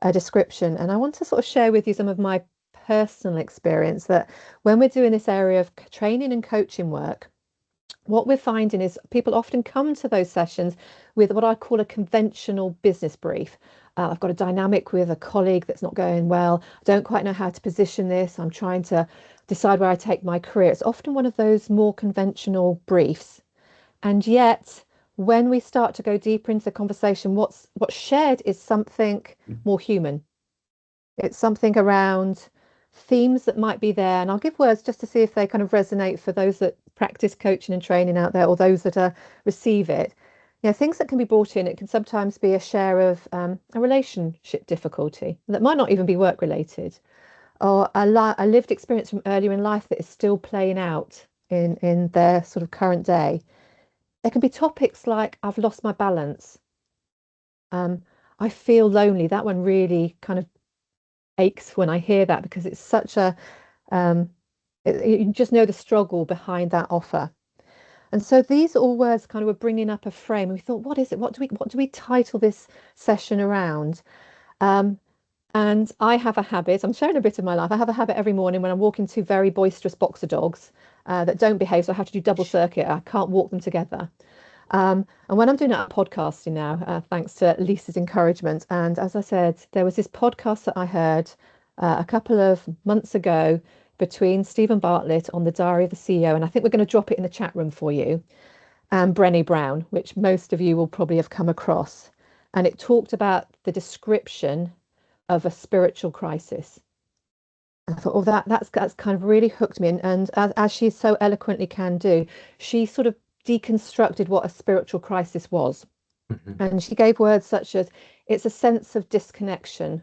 a description. And I want to sort of share with you some of my personal experience that when we're doing this area of training and coaching work, what we're finding is people often come to those sessions with what I call a conventional business brief. I've got a dynamic with a colleague that's not going well. I don't quite know how to position this. I'm trying to decide where I take my career. It's often one of those more conventional briefs. And yet, when we start to go deeper into the conversation, what's shared is something more human. It's something around themes that might be there. And I'll give words just to see if they kind of resonate for those that practice coaching and training out there, or those that receive it. Things that can be brought in. It can sometimes be a share of a relationship difficulty that might not even be work related, or a lived experience from earlier in life that is still playing out in their sort of current day. There can be topics like, I've lost my balance. I feel lonely. That one really kind of aches when I hear that, because it's such a you just know the struggle behind that offer. And so these all words kind of were bringing up a frame, and we thought, what is it? What do we title this session around? And I have a habit. I'm sharing a bit of my life. I have a habit every morning when I'm walking two very boisterous boxer dogs that don't behave, so I have to do double circuit. I can't walk them together. And when I'm doing it, I'm podcasting now, thanks to Lisa's encouragement. And as I said, there was this podcast that I heard a couple of months ago between Stephen Bartlett on the Diary of the CEO, and I think we're going to drop it in the chat room for you, and Brené Brown, which most of you will probably have come across. And it talked about the description of a spiritual crisis. I thought, oh, that's kind of really hooked me. And as she so eloquently can do, she sort of deconstructed what a spiritual crisis was. And she gave words such as, it's a sense of disconnection.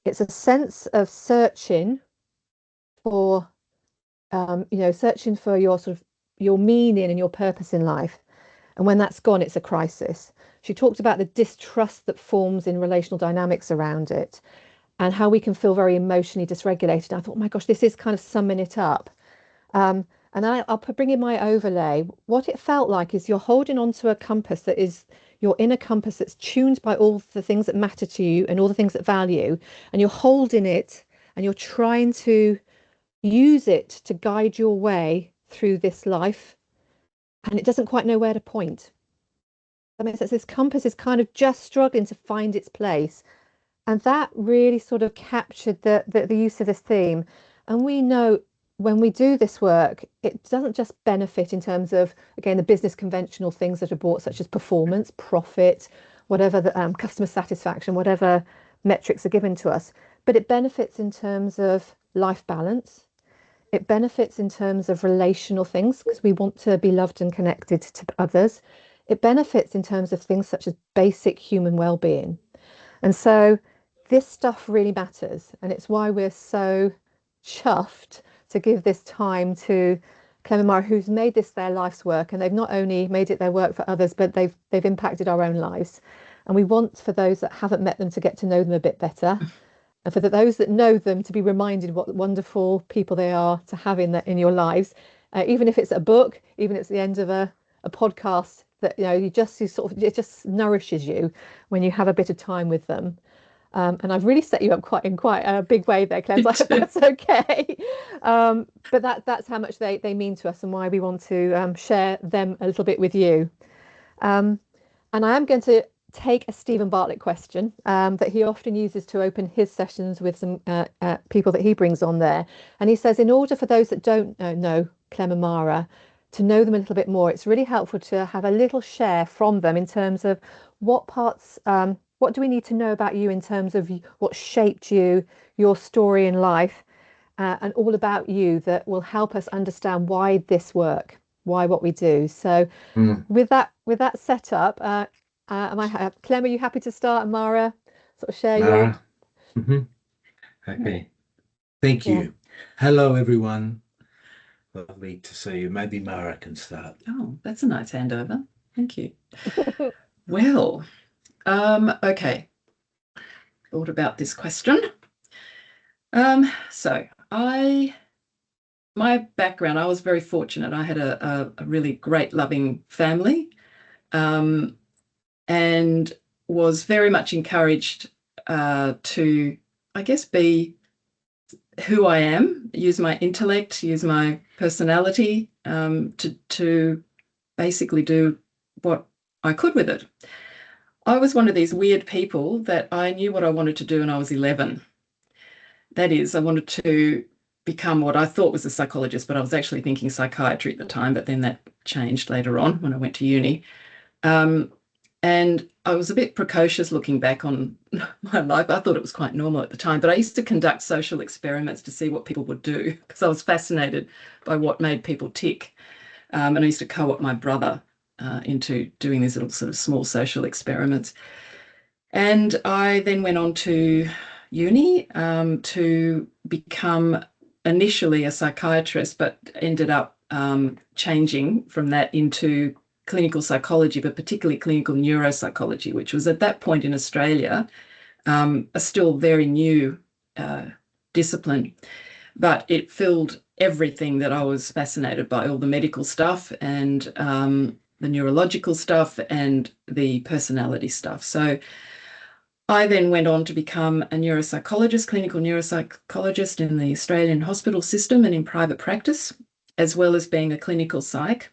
It's a sense of searching for, searching for your sort of your meaning and your purpose in life. And when that's gone, it's a crisis. She talked about the distrust that forms in relational dynamics around it, and how we can feel very emotionally dysregulated. I thought, oh my gosh, this is kind of summing it up. And I'll bring in my overlay. What it felt like is you're holding onto a compass that is your inner compass that's tuned by all the things that matter to you and all the things that value. And you're holding it and you're trying to use it to guide your way through this life. And it doesn't quite know where to point. That makes sense. This compass is kind of just struggling to find its place. And that really sort of captured the use of this theme. And we know when we do this work, it doesn't just benefit in terms of, again, the business conventional things that are brought, such as performance, profit, whatever the customer satisfaction, whatever metrics are given to us, but it benefits in terms of life balance. It benefits in terms of relational things, because we want to be loved and connected to others. It benefits in terms of things such as basic human well-being. And so this stuff really matters, and it's why we're so chuffed to give this time to Klemish, who's made this their life's work, and they've not only made it their work for others, but they've impacted our own lives. And we want, for those that haven't met them, to get to know them a bit better, and for those that know them to be reminded what wonderful people they are to have in your lives, even if it's a book, even if it's the end of a podcast, that you sort of, it just nourishes you when you have a bit of time with them. And I've really set you up in quite a big way there, Clem. So that's okay. But that's how much they mean to us, and why we want to share them a little bit with you. And I am going to take a Stephen Bartlett question that he often uses to open his sessions with some people that he brings on there. And he says, in order for those that don't know Clem and Mara, to know them a little bit more, it's really helpful to have a little share from them in terms of what parts, what do we need to know about you in terms of what shaped you, your story in life, and all about you that will help us understand why this work, why what we do. So with that set up, Clem, are you happy to start? And Mara, sort of share your... Okay, thank you. Hello everyone, lovely to see you. Maybe Mara can start. Oh, that's a nice handover, thank you. Well, okay, thought about this question. So my background, I was very fortunate. I had a really great, loving family, and was very much encouraged to, I guess, be who I am, use my intellect, use my personality to basically do what I could with it. I was one of these weird people that I knew what I wanted to do when I was 11. That is, I wanted to become what I thought was a psychologist, but I was actually thinking psychiatry at the time, but then that changed later on when I went to uni. And I was a bit precocious looking back on my life. I thought it was quite normal at the time, but I used to conduct social experiments to see what people would do because I was fascinated by what made people tick. And I used to co-opt my brother into doing these little sort of small social experiments. And I then went on to uni to become initially a psychiatrist, but ended up changing from that into clinical psychology, but particularly clinical neuropsychology, which was at that point in Australia a still very new discipline, but it filled everything that I was fascinated by, all the medical stuff and the neurological stuff and the personality stuff. So I then went on to become a neuropsychologist, clinical neuropsychologist in the Australian hospital system and in private practice, as well as being a clinical psych,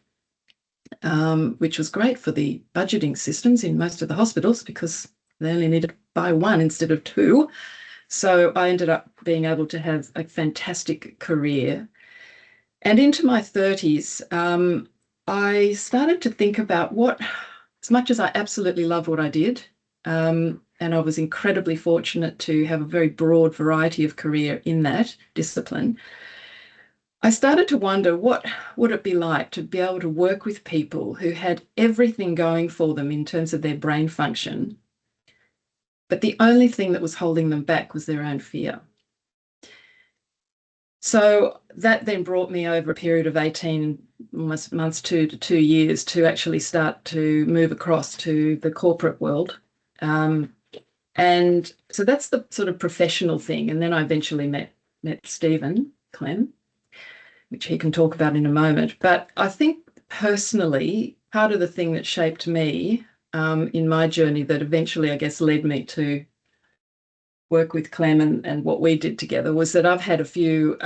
which was great for the budgeting systems in most of the hospitals because they only needed to buy one instead of two. So I ended up being able to have a fantastic career. And into my 30s, I started to think about what, as much as I absolutely loved what I did, and I was incredibly fortunate to have a very broad variety of career in that discipline, I started to wonder what would it be like to be able to work with people who had everything going for them in terms of their brain function, but the only thing that was holding them back was their own fear. So that then brought me over a period of 18 months to 2 years to actually start to move across to the corporate world. And so that's the sort of professional thing. And then I eventually met Stephen Clem, which he can talk about in a moment. But I think personally, part of the thing that shaped me in my journey that eventually, I guess, led me to work with Clem and what we did together was that I've had a few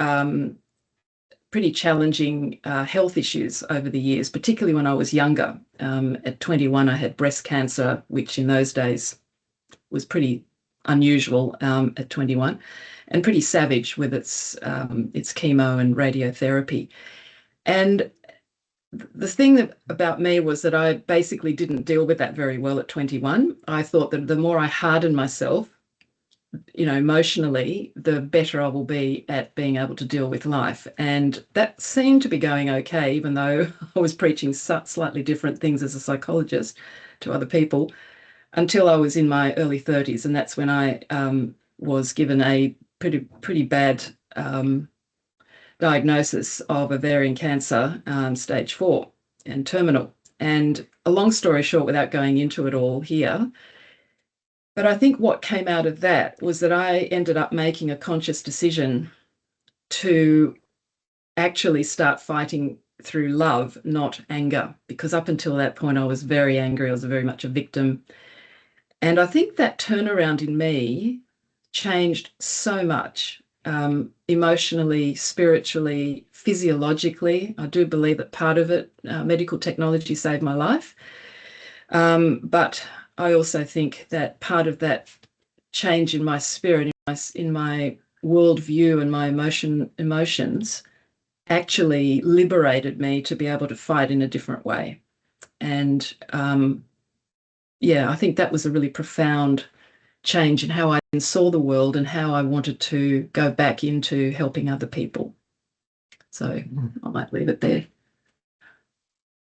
pretty challenging health issues over the years, particularly when I was younger. At 21, I had breast cancer, which in those days was pretty unusual at 21 and pretty savage with its chemo and radiotherapy. And the thing about me was that I basically didn't deal with that very well at 21. I thought that the more I hardened myself, emotionally, the better I will be at being able to deal with life. And that seemed to be going okay, even though I was preaching slightly different things as a psychologist to other people, until I was in my early 30s. And that's when I was given a pretty bad diagnosis of ovarian cancer, stage 4 and terminal. And a long story short, without going into it all here, but I think what came out of that was that I ended up making a conscious decision to actually start fighting through love, not anger, because up until that point I was very angry. I was very much a victim. And I think that turnaround in me changed so much, emotionally, spiritually, physiologically. I do believe that part of it, medical technology saved my life. But I also think that part of that change in my spirit, in my worldview and my emotions actually liberated me to be able to fight in a different way. And I think that was a really profound change in how I saw the world and how I wanted to go back into helping other people. So I might leave it there.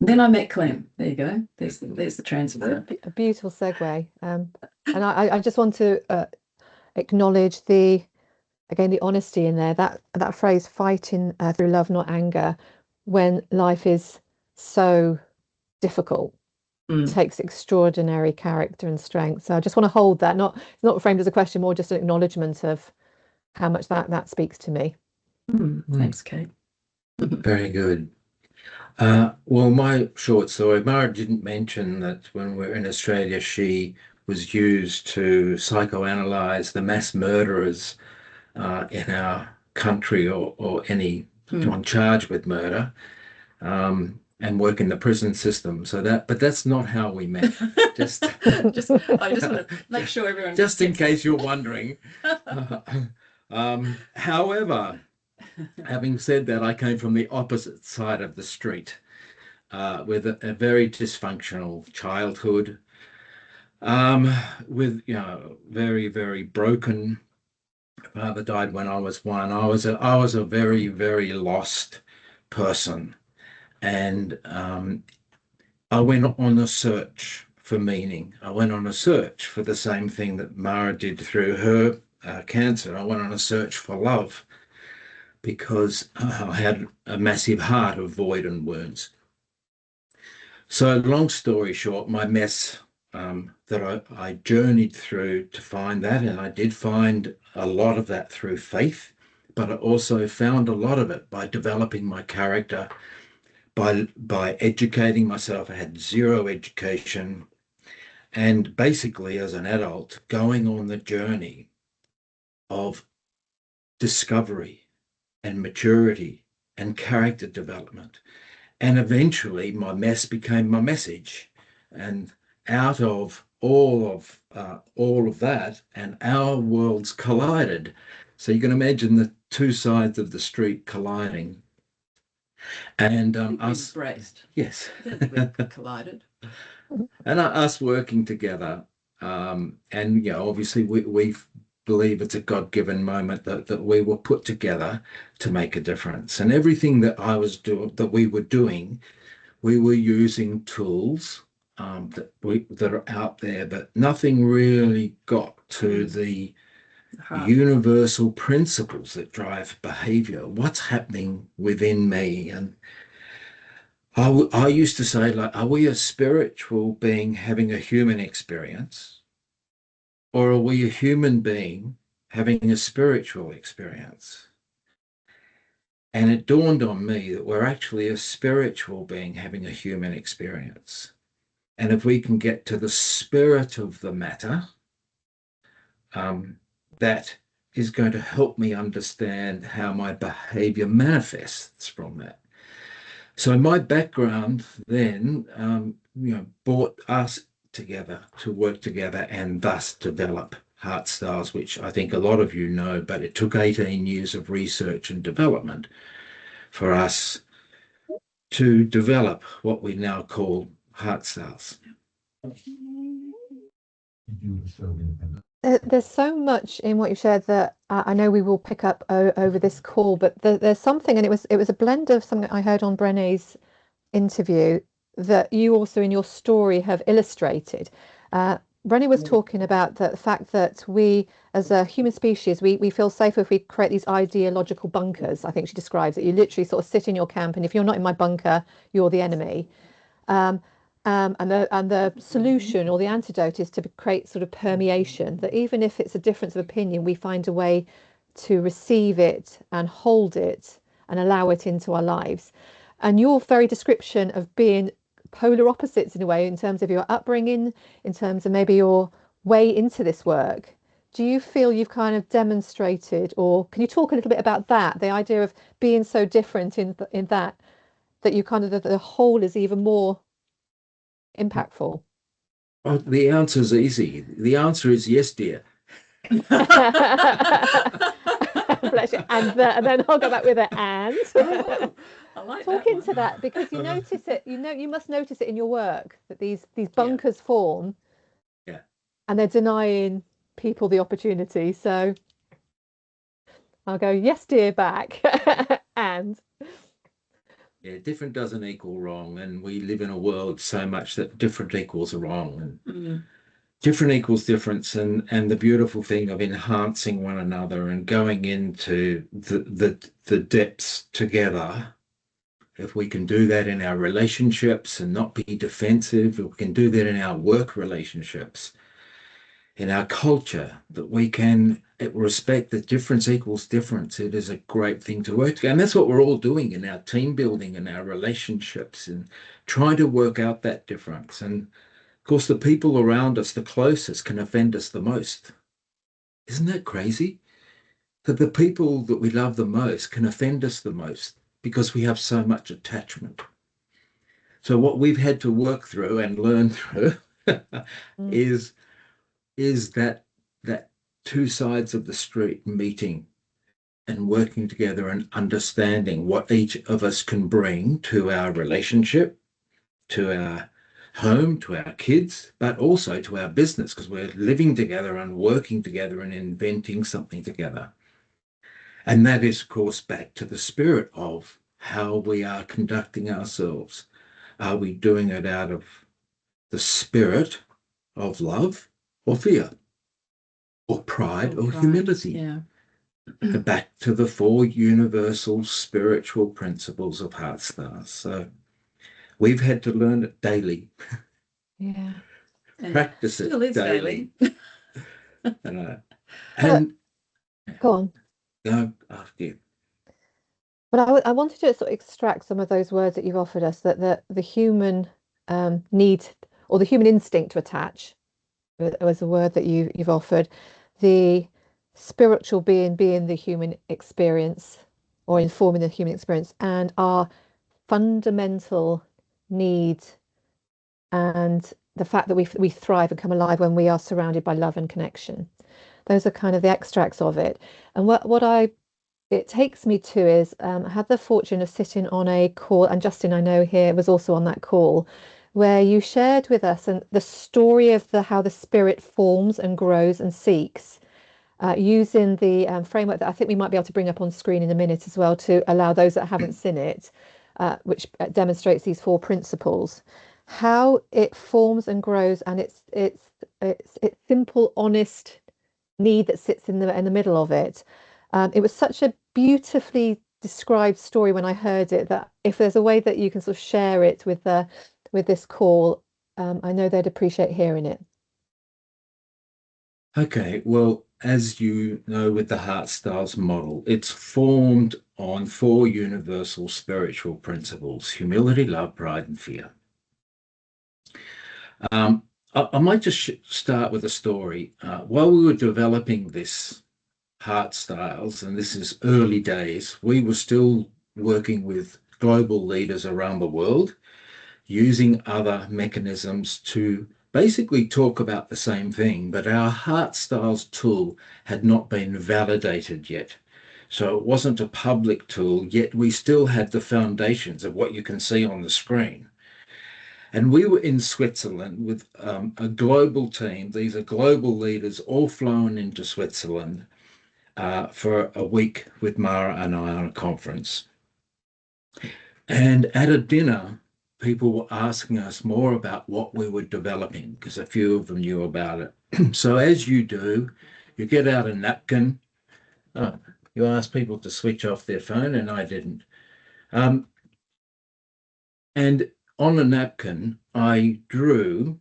Then I met Clem. There you go. There's the transfer. A beautiful segue. And I just want to acknowledge the honesty in there. That phrase, fighting through love, not anger, when life is so difficult, takes extraordinary character and strength. So I just want to hold that. It's not framed as a question, more just an acknowledgement of how much that speaks to me. Thanks, Kate. Very good. Well, my short story, Mara didn't mention that when we were in Australia, she was used to psychoanalyze the mass murderers in our country, or anyone charged with murder, and work in the prison system. But that's not how we met. I just want to make sure everyone. Just in case you're wondering. However, having said that, I came from the opposite side of the street, with a very dysfunctional childhood, with very, very broken. Father died when I was 1. I was a very, very lost person, and I went on a search for meaning. I went on a search for the same thing that Mara did through her cancer. I went on a search for love, because I had a massive heart of void and wounds. So long story short, my mess, that I journeyed through to find that, and I did find a lot of that through faith, but I also found a lot of it by developing my character, by educating myself. I had zero education, and basically as an adult going on the journey of discovery and maturity and character development. And eventually my mess became my message. And out of all of that, and our worlds collided. So you can imagine the two sides of the street colliding. And us braced. Yes. We've collided. And us working together. And obviously we believe it's a God-given moment that we were put together to make a difference. And everything that we were doing, we were using tools that are out there, but nothing really got to the universal principles that drive behavior. What's happening within me? And I used to say, like, are we a spiritual being having a human experience? Or are we a human being having a spiritual experience? And it dawned on me that we're actually a spiritual being having a human experience. And if we can get to the spirit of the matter, that is going to help me understand how my behavior manifests from that. So my background then, brought us together to work together and thus develop HeartStyles, which I think a lot of you know, but it took 18 years of research and development for us to develop what we now call HeartStyles. There's so much in what you shared that I know we will pick up over this call, but there's something, and it was a blend of something I heard on Brené's interview that you also in your story have illustrated. Brené was talking about the fact that we, as a human species, we feel safer if we create these ideological bunkers. I think she describes it. You literally sort of sit in your camp, and if you're not in my bunker, you're the enemy. And the solution or the antidote is to create sort of permeation, that even if it's a difference of opinion, we find a way to receive it and hold it and allow it into our lives. And your very description of being polar opposites in a way, in terms of your upbringing, in terms of maybe your way into this work, do you feel you've kind of demonstrated, or can you talk a little bit about that, the idea of being so different in that you kind of, the whole is even more impactful? Well, the answer is easy. The answer is yes, dear. Bless you. And then I'll go back with it. And I like talk into that, because you notice it. You must notice it in your work that these bunkers form. Yeah. And they're denying people the opportunity. So I'll go yes, dear, back. And yeah, different doesn't equal wrong, and we live in a world so much that different equals wrong, and different equals difference, and the beautiful thing of enhancing one another and going into the depths together. If we can do that in our relationships and not be defensive, if we can do that in our work relationships, in our culture, that we can respect that difference equals difference. It is a great thing to work together. And that's what we're all doing in our team building and our relationships, and trying to work out that difference. And Of course, the people around us, the closest, can offend us the most. Isn't that crazy? That the people that we love the most can offend us the most because we have so much attachment. So what we've had to work through and learn through Mm. is that two sides of the street meeting and working together and understanding what each of us can bring to our relationship, to our home, to our kids, but also to our business, because we're living together and working together and inventing something together. And that is, of course, back to the spirit of how we are conducting ourselves. Are we doing it out of the spirit of love or fear or pride or humility? Yeah. Back to the four universal spiritual principles of HeartStyles. So we've had to learn it daily. Yeah. Practice it Still is daily. And Go on. go after you. But I wanted to sort of extract some of those words that you've offered us, that the human need or the human instinct to attach was a word that you've offered. The spiritual being the human experience or informing the human experience, and our fundamental need and the fact that we thrive and come alive when we are surrounded by love and connection. Those are kind of the extracts of it. And what it takes me to is I had the fortune of sitting on a call, and Justin, I know here, was also on that call, where you shared with us and the story of how the spirit forms and grows and seeks, using the framework that I think we might be able to bring up on screen in a minute as well, to allow those that haven't seen it, which demonstrates these four principles, how it forms and grows, and it's simple, honest need that sits in the middle of it. It was such a beautifully described story when I heard it, that if there's a way that you can sort of share it with this call, I know they'd appreciate hearing it. Okay, well, as you know, with the HeartStyles model, it's formed on four universal spiritual principles: humility, love, pride, and fear. I might just start with a story. While we were developing this HeartStyles, and this is early days, we were still working with global leaders around the world, using other mechanisms to basically talk about the same thing, but our HeartStyles tool had not been validated yet. So it wasn't a public tool, yet we still had the foundations of what you can see on the screen. And we were in Switzerland with a global team. These are global leaders all flown into Switzerland for a week with Mara and I on a conference. And at a dinner, people were asking us more about what we were developing, because a few of them knew about it. So as you do, you get out a napkin. Oh, you ask people to switch off their phone, and I didn't. And on a napkin, I drew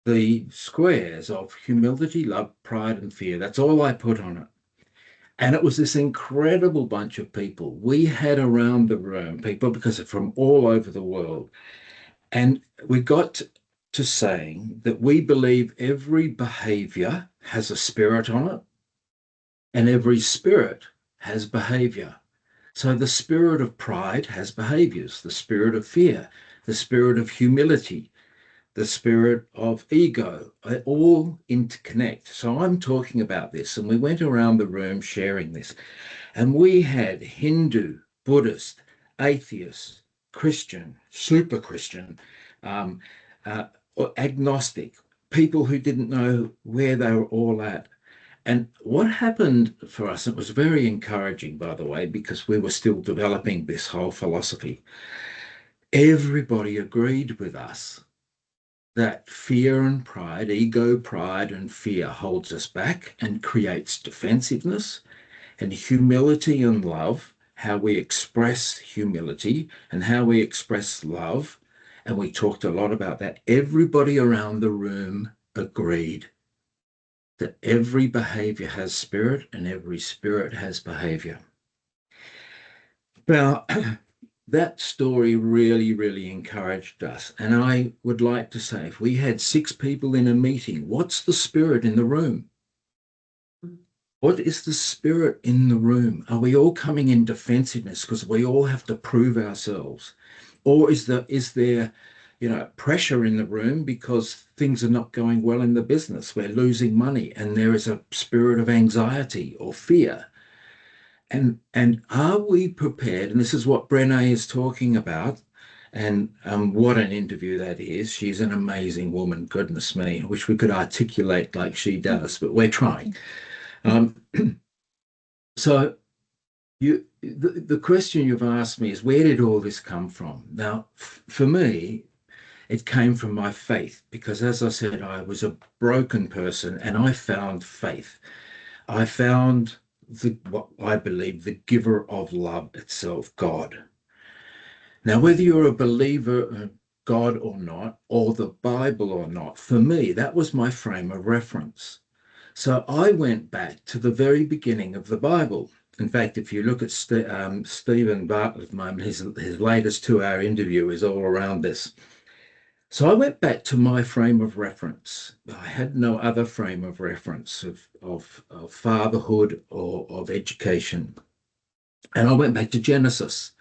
the squares of humility, love, pride, and fear. That's all I put on it. And it was this incredible bunch of people. We had around the room people because they're from all over the world. And we got to saying that we believe every behavior has a spirit on it, and every spirit has behavior. So the spirit of pride has behaviors, the spirit of fear, the spirit of humility, the spirit of ego, they all interconnect. So I'm talking about this, and we went around the room sharing this, and we had Hindu, Buddhist, atheist, Christian, super Christian, um, or agnostic, people who didn't know where they were all at. And what happened for us, it was very encouraging, by the way, because we were still developing this whole philosophy. Everybody agreed with us that fear and pride, ego, pride, and fear holds us back and creates defensiveness, and humility and love, how we express humility and how we express love. And we talked a lot about that. Everybody around the room agreed that every behavior has spirit and every spirit has behavior. Now, that story really, really encouraged us. And I would like to say, if we had 6 people in a meeting, what's the spirit in the room? What is the spirit in the room? Are we all coming in defensiveness because we all have to prove ourselves? Or is there, pressure in the room because things are not going well in the business? We're losing money and there is a spirit of anxiety or fear. And are we prepared? And this is what Brené is talking about. And what an interview that is. She's an amazing woman. Goodness me. I wish we could articulate like she does, but we're trying. So the question you've asked me is, where did all this come from? Now, for me, it came from my faith, because as I said, I was a broken person and I found faith. I found what I believe the giver of love itself, God. Now, whether you're a believer of God or not, or the Bible or not, for me, that was my frame of reference. So I went back to the very beginning of the Bible. In fact, if you look at Stephen Bartlett at the moment, his latest 2-hour interview is all around this. So I went back to my frame of reference. I had no other frame of reference of fatherhood or of education. And I went back to Genesis.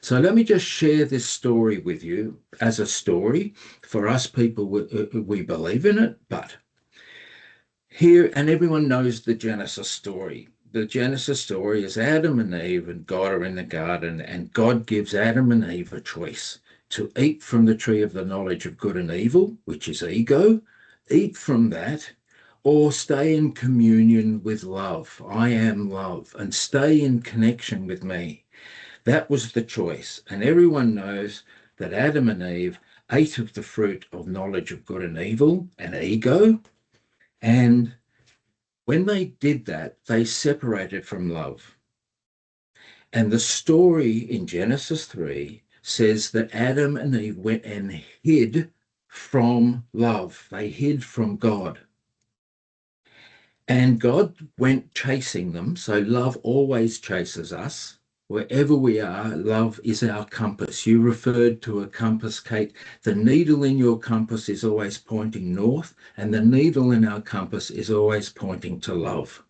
So let me just share this story with you as a story. For us people, we believe in it, but here, and everyone knows the Genesis story. The Genesis story is Adam and Eve and God are in the garden, and God gives Adam and Eve a choice to eat from the tree of the knowledge of good and evil, which is ego, eat from that, or stay in communion with love. I am love, and stay in connection with me. That was the choice. And everyone knows that Adam and Eve ate of the fruit of knowledge of good and evil and ego. And when they did that, they separated from love. And the story in Genesis 3 says that Adam and Eve went and hid from love. They hid from God. And God went chasing them. So love always chases us. Wherever we are, love is our compass. You referred to a compass, Kate. The needle in your compass is always pointing north, and the needle in our compass is always pointing to love.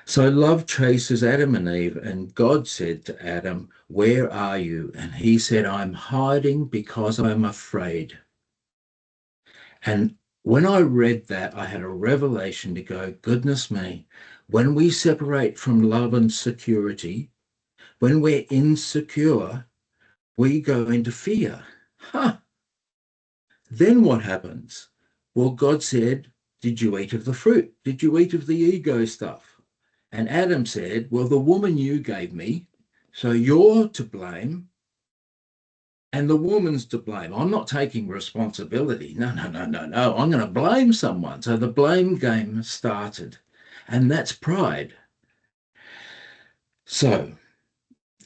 So love chases Adam and Eve, and God said to Adam, "Where are you?" And he said, "I'm hiding because I'm afraid." And when I read that, I had a revelation to go, goodness me, when we separate from love and security, when we're insecure, we go into fear. Then what happens? Well, God said, did you eat of the fruit? Did you eat of the ego stuff? And Adam said, well, the woman you gave me, so you're to blame and the woman's to blame. I'm not taking responsibility. No. I'm going to blame someone. So the blame game started, and that's pride. So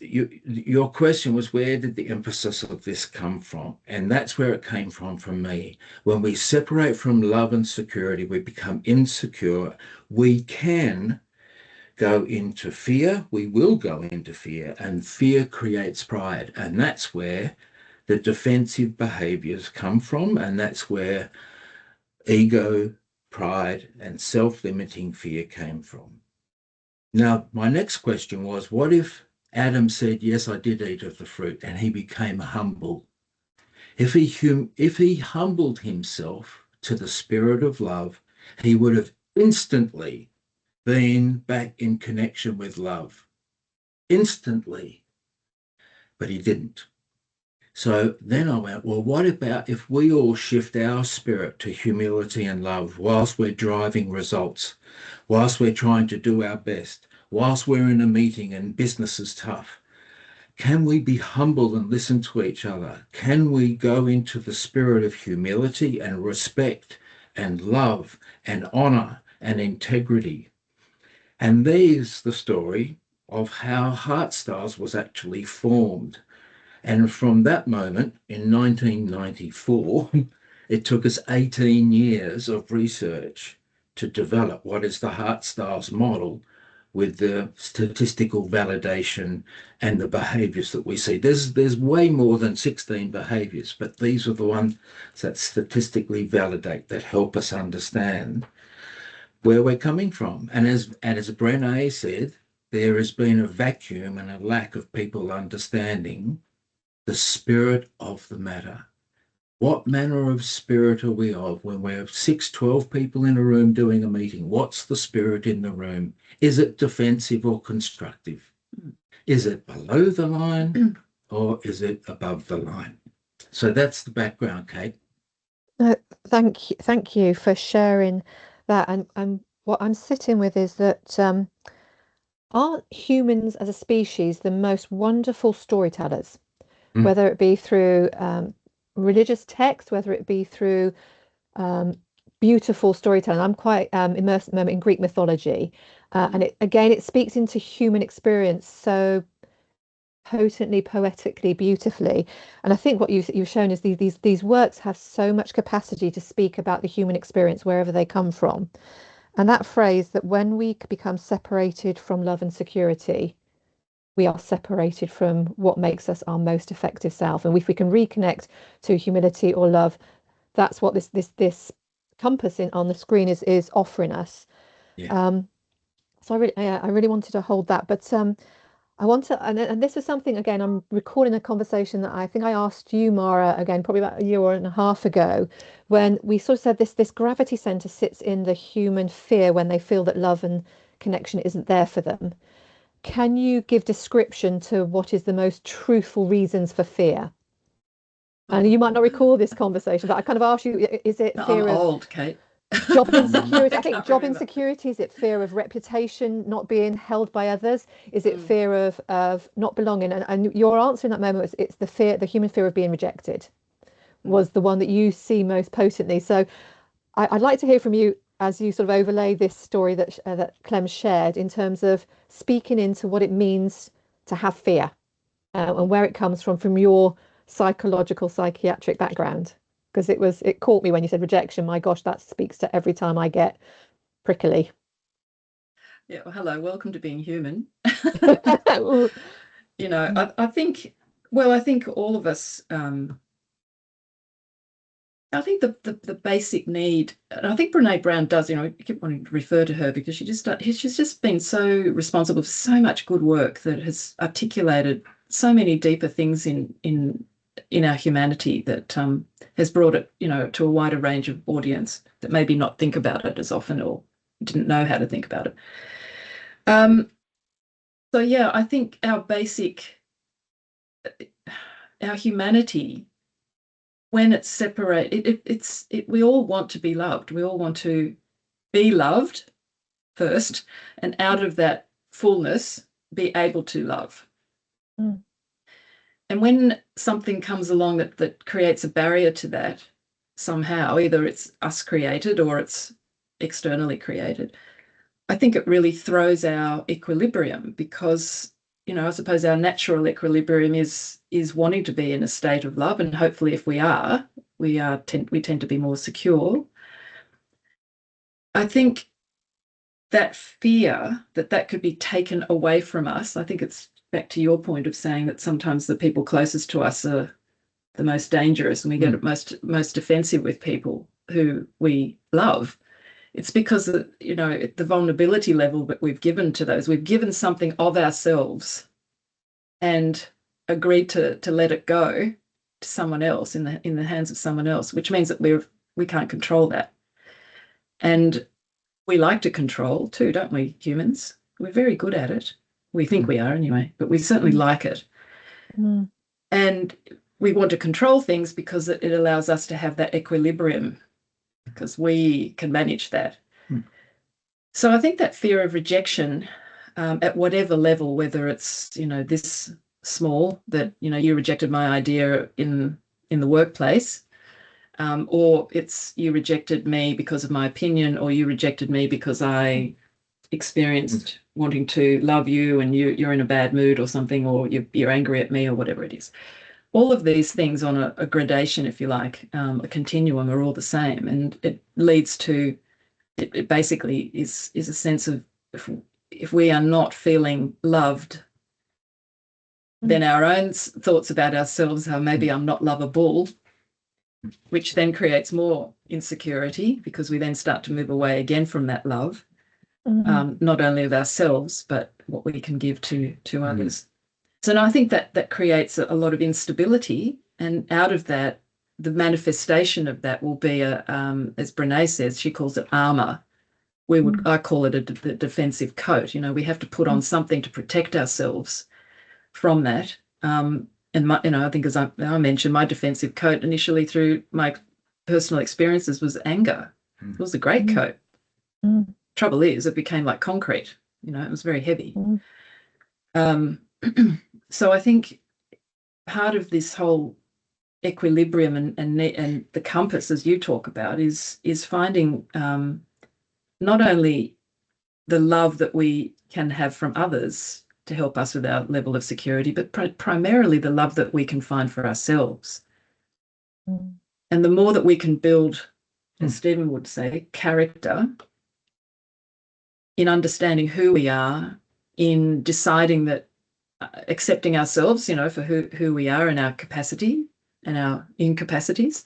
your question was, where did the emphasis of this come from? And that's where it came from me. When we separate from love and security, we become insecure. We can go into fear. We will go into fear, and fear creates pride. And that's where the defensive behaviours come from. And that's where ego, pride, and self-limiting fear came from. Now, my next question was, what if Adam said, yes, I did eat of the fruit, and he became humble? If he humbled himself to the spirit of love, he would have instantly been back in connection with love. Instantly. But he didn't. So then I went, well, what about if we all shift our spirit to humility and love whilst we're driving results, whilst we're trying to do our best, whilst we're in a meeting and business is tough? Can we be humble and listen to each other? Can we go into the spirit of humility and respect and love and honor and integrity? And there's the story of how HeartStyles was actually formed. And from that moment in 1994, it took us 18 years of research to develop what is the HeartStyles model with the statistical validation and the behaviours that we see. There's way more than 16 behaviours, but these are the ones that statistically validate, that help us understand where we're coming from. And as Brené said, there has been a vacuum and a lack of people understanding the spirit of the matter. What manner of spirit are we of when we're 12 people in a room doing a meeting? What's the spirit in the room? Is it defensive or constructive? Is it below the line or is it above the line? So that's the background, Kate. Thank you for sharing that. And what I'm sitting with is that aren't humans as a species the most wonderful storytellers? Whether it be through religious text, whether it be through beautiful storytelling. I'm quite immersed at the moment in Greek mythology, and it speaks into human experience so potently, poetically, beautifully. And I think what you've shown is these works have so much capacity to speak about the human experience wherever they come from. And that phrase that when we become separated from love and security, we are separated from what makes us our most effective self. And if we can reconnect to humility or love, that's what this compass on the screen is offering us. Yeah. So I really wanted to hold that, but I want to, and this is something, again, I'm recording a conversation that I think I asked you, Mara, again, probably about a year and a half ago, when we sort of said this gravity center sits in the human fear when they feel that love and connection isn't there for them. Can you give description to what is the most truthful reasons for fear? And you might not recall this conversation, but I kind of asked you, is it fear I'm of old, Kate. job insecurity? I think can't job remember. insecurity, is it fear of reputation, not being held by others? Is it fear of not belonging? And your answer in that moment was it's the human fear of being rejected was the one that you see most potently. So I'd like to hear from you as you sort of overlay this story that Clem shared in terms of speaking into what it means to have fear and where it comes from your psychological, psychiatric background. Because it caught me when you said rejection. My gosh, that speaks to every time I get prickly. Yeah, well, hello, welcome to being human. Ooh. You know, I think all of us, I think the basic need, and I think Brene Brown does, I keep wanting to refer to her because she's just been so responsible for so much good work that has articulated so many deeper things in our humanity that has brought it, to a wider range of audience that maybe not think about it as often or didn't know how to think about it. So yeah, I think our humanity, when it's separated, we all want to be loved. We all want to be loved first, and out of that fullness, be able to love. Mm. And when something comes along that creates a barrier to that, somehow, either it's us created or it's externally created, I think it really throws our equilibrium because, I suppose our natural equilibrium is wanting to be in a state of love, and hopefully, if we are, we tend to be more secure. I think that fear that could be taken away from us. I think it's back to your point of saying that sometimes the people closest to us are the most dangerous, and we get most defensive with people who we love. It's because the vulnerability level that we've given to those, we've given something of ourselves and agreed to let it go to someone else in the hands of someone else, which means that we can't control that. And we like to control too, don't we, humans? We're very good at it. We think we are anyway, but we certainly like it. Mm. And we want to control things because it allows us to have that equilibrium, because we can manage that. So I think that fear of rejection, at whatever level, whether it's, this small, that, you rejected my idea in the workplace, or it's you rejected me because of my opinion, or you rejected me because I experienced wanting to love you and you're in a bad mood or something, or you're angry at me or whatever it is. All of these things on a gradation, if you like, a continuum, are all the same. And it leads to, it basically is a sense of, if we are not feeling loved, then our own thoughts about ourselves are maybe I'm not lovable, which then creates more insecurity because we then start to move away again from that love, not only of ourselves, but what we can give to others. So now I think that creates a lot of instability, and out of that, the manifestation of that will be as Brene says, she calls it armor. I call it a defensive coat. We have to put on something to protect ourselves from that. And I think, as I mentioned, my defensive coat initially through my personal experiences was anger. It was a great coat. Trouble is, it became like concrete. It was very heavy. So I think part of this whole equilibrium and the compass, as you talk about, is finding not only the love that we can have from others to help us with our level of security, but primarily the love that we can find for ourselves. And the more that we can build, as Stephen would say, character, in understanding who we are, in deciding that, accepting ourselves, for who we are and our capacity and our incapacities,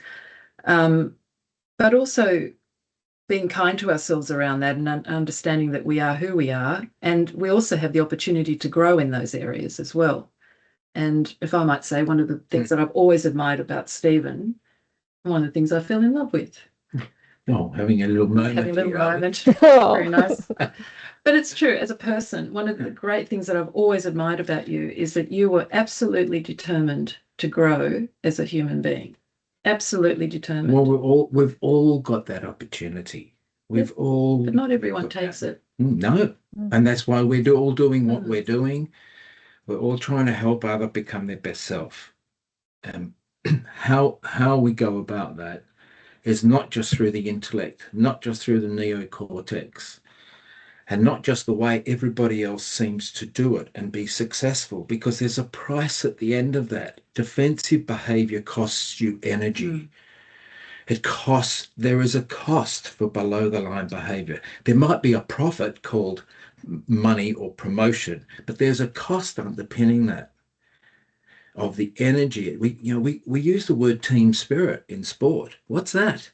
but also being kind to ourselves around that and understanding that we are who we are, and we also have the opportunity to grow in those areas as well. And if I might say, one of the things that I've always admired about Stephen, one of the things I fell in love with. Oh, having a little moment. Having a little moment. Very nice. But it's true, as a person, one of the great things that I've always admired about you is that you were absolutely determined to grow as a human being. Absolutely determined. Well, we've all got that opportunity. But not everyone takes it. No. And that's why we're all doing what we're doing. We're all trying to help others become their best self. How we go about that is not just through the intellect, not just through the neocortex, and not just the way everybody else seems to do it and be successful, because there's a price at the end of that. Defensive behavior costs you energy. There is a cost for below the line behavior. There might be a profit called money or promotion, but there's a cost underpinning that of the energy. We use the word team spirit in sport. What's that?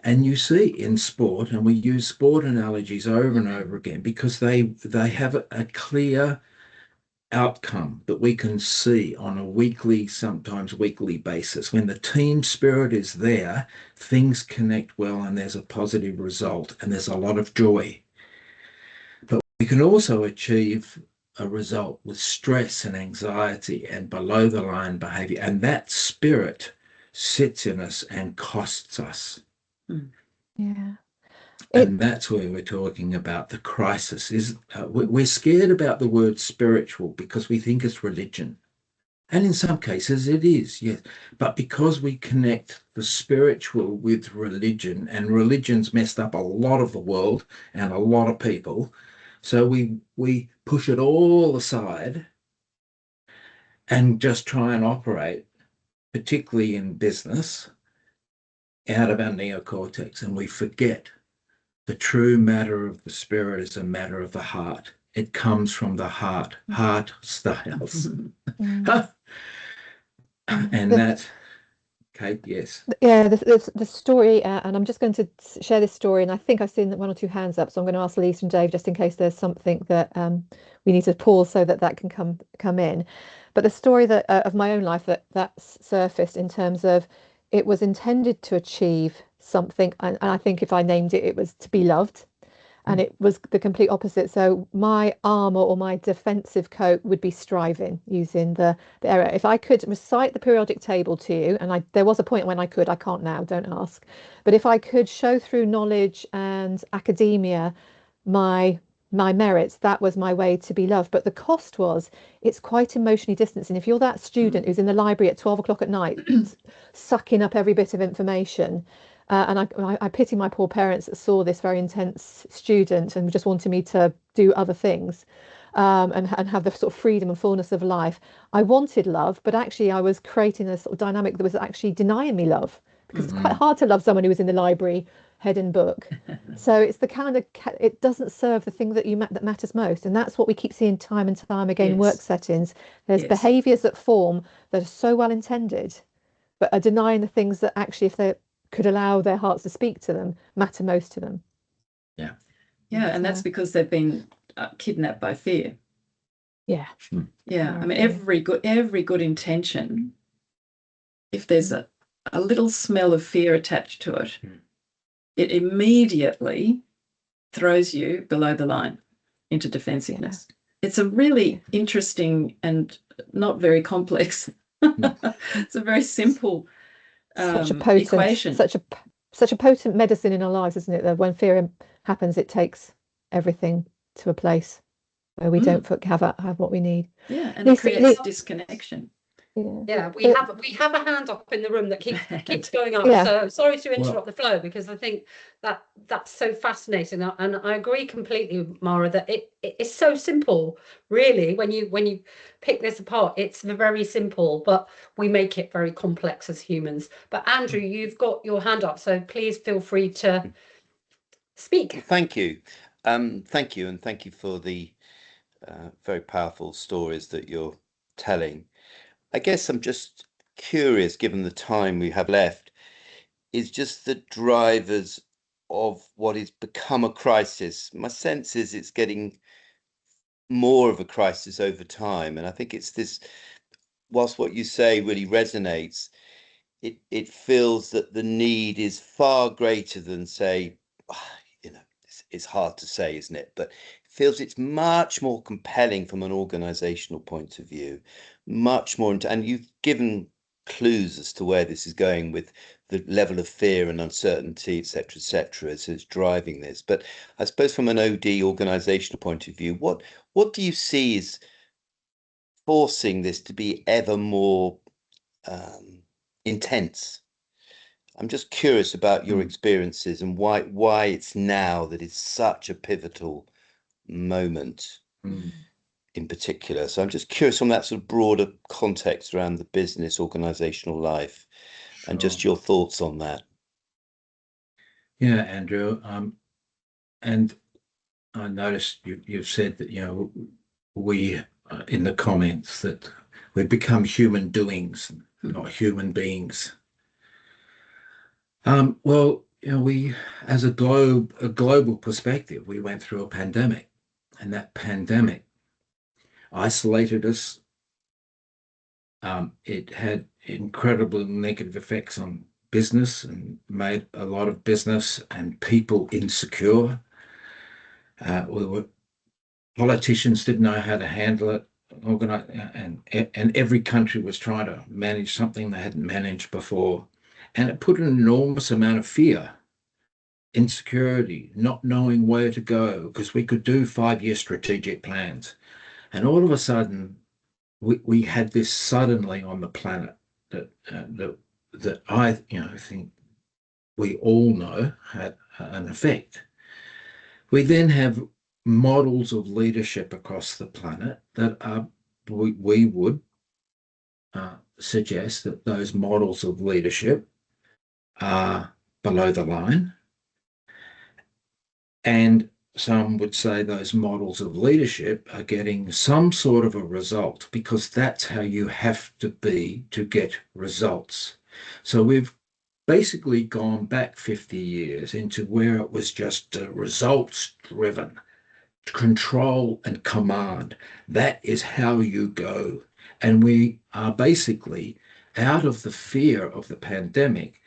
And you see in sport, and we use sport analogies over and over again because they have a clear outcome that we can see on a weekly, sometimes weekly basis. When the team spirit is there, things connect well and there's a positive result and there's a lot of joy. But we can also achieve a result with stress and anxiety and below the line behavior, and that spirit sits in us and costs us. Yeah. And that's where we're talking about the crisis. We're scared about the word spiritual because we think it's religion. And in some cases it is, yes. But because we connect the spiritual with religion, and religion's messed up a lot of the world and a lot of people, so we push it all aside and just try and operate, particularly in business, out of our neocortex, and we forget the true matter of the spirit is a matter of the heart. It comes from the heart, HeartStyles. And that, Kate, yes. Yeah, the story, and I'm just going to share this story, and I think I've seen one or two hands up, so I'm going to ask Lisa and Dave just in case there's something that we need to pause so that can come in. But the story that of my own life that's surfaced in terms of it was intended to achieve something, and I think if I named it, it was to be loved. And it was the complete opposite. So my armor or my defensive coat would be striving, using the area. If I could recite the periodic table to you, and there was a point when I can't now, don't ask. But if I could show through knowledge and academia my merits, that was my way to be loved. But the cost was, it's quite emotionally distancing. If you're that student who's in the library at 12 o'clock at night, sucking up every bit of information, and I pity my poor parents that saw this very intense student and just wanted me to do other things, and have the sort of freedom and fullness of life. I wanted love, but actually I was creating a sort of dynamic that was actually denying me love, because it's quite hard to love someone who was in the library head in book. So it's the kind of, it doesn't serve the thing that that matters most. And that's what we keep seeing time and time again in work settings. There's behaviours that form that are so well intended, but are denying the things that actually, if they could allow their hearts to speak to them, matter most to them. Yeah. Yeah, and that's because they've been kidnapped by fear. Yeah. Yeah. I mean, every good intention, if there's a little smell of fear attached to it, it immediately throws you below the line into defensiveness. It's a really interesting and not very complex. It's a very simple such a potent equation. Such a potent medicine in our lives, isn't it? That when fear happens, it takes everything to a place where we don't have what we need. Yeah, and it creates disconnection. Yeah, we have a hand up in the room that keeps going up. So sorry to interrupt the flow, because I think that's so fascinating, and I agree completely, Mara, that it is so simple, really. When you pick this apart, it's very simple, but we make it very complex as humans. But Andrew, you've got your hand up, so please feel free to speak. Thank you, and thank you for the very powerful stories that you're telling. I guess I'm just curious, given the time we have left, is just the drivers of what has become a crisis. My sense is it's getting more of a crisis over time. And I think it's this, whilst what you say really resonates, it feels that the need is far greater than, say, it's hard to say, isn't it? But it feels it's much more compelling from an organizational point of view, much more. And you've given clues as to where this is going with the level of fear and uncertainty, et cetera, as it's driving this. But I suppose from an OD organizational point of view, what do you see is forcing this to be ever more intense? I'm just curious about your experiences and why it's now that it's such a pivotal moment in particular. So I'm just curious on that sort of broader context around the business organizational life and just your thoughts on that. Yeah, Andrew. And I noticed you've said that, we in the comments that we've become human doings, not human beings. Well, we, as a global perspective, we went through a pandemic, and that pandemic isolated us. It had incredible negative effects on business and made a lot of business and people insecure. Politicians didn't know how to handle it, and every country was trying to manage something they hadn't managed before. And it put an enormous amount of fear, insecurity, not knowing where to go, because we could do 5-year strategic plans. And all of a sudden, we had this suddenly on the planet that I think we all know had an effect. We then have models of leadership across the planet that we would suggest that those models of leadership are below the line. And some would say those models of leadership are getting some sort of a result, because that's how you have to be to get results. So we've basically gone back 50 years into where it was just results driven, control and command. That is how you go. And we are basically out of the fear of the pandemic.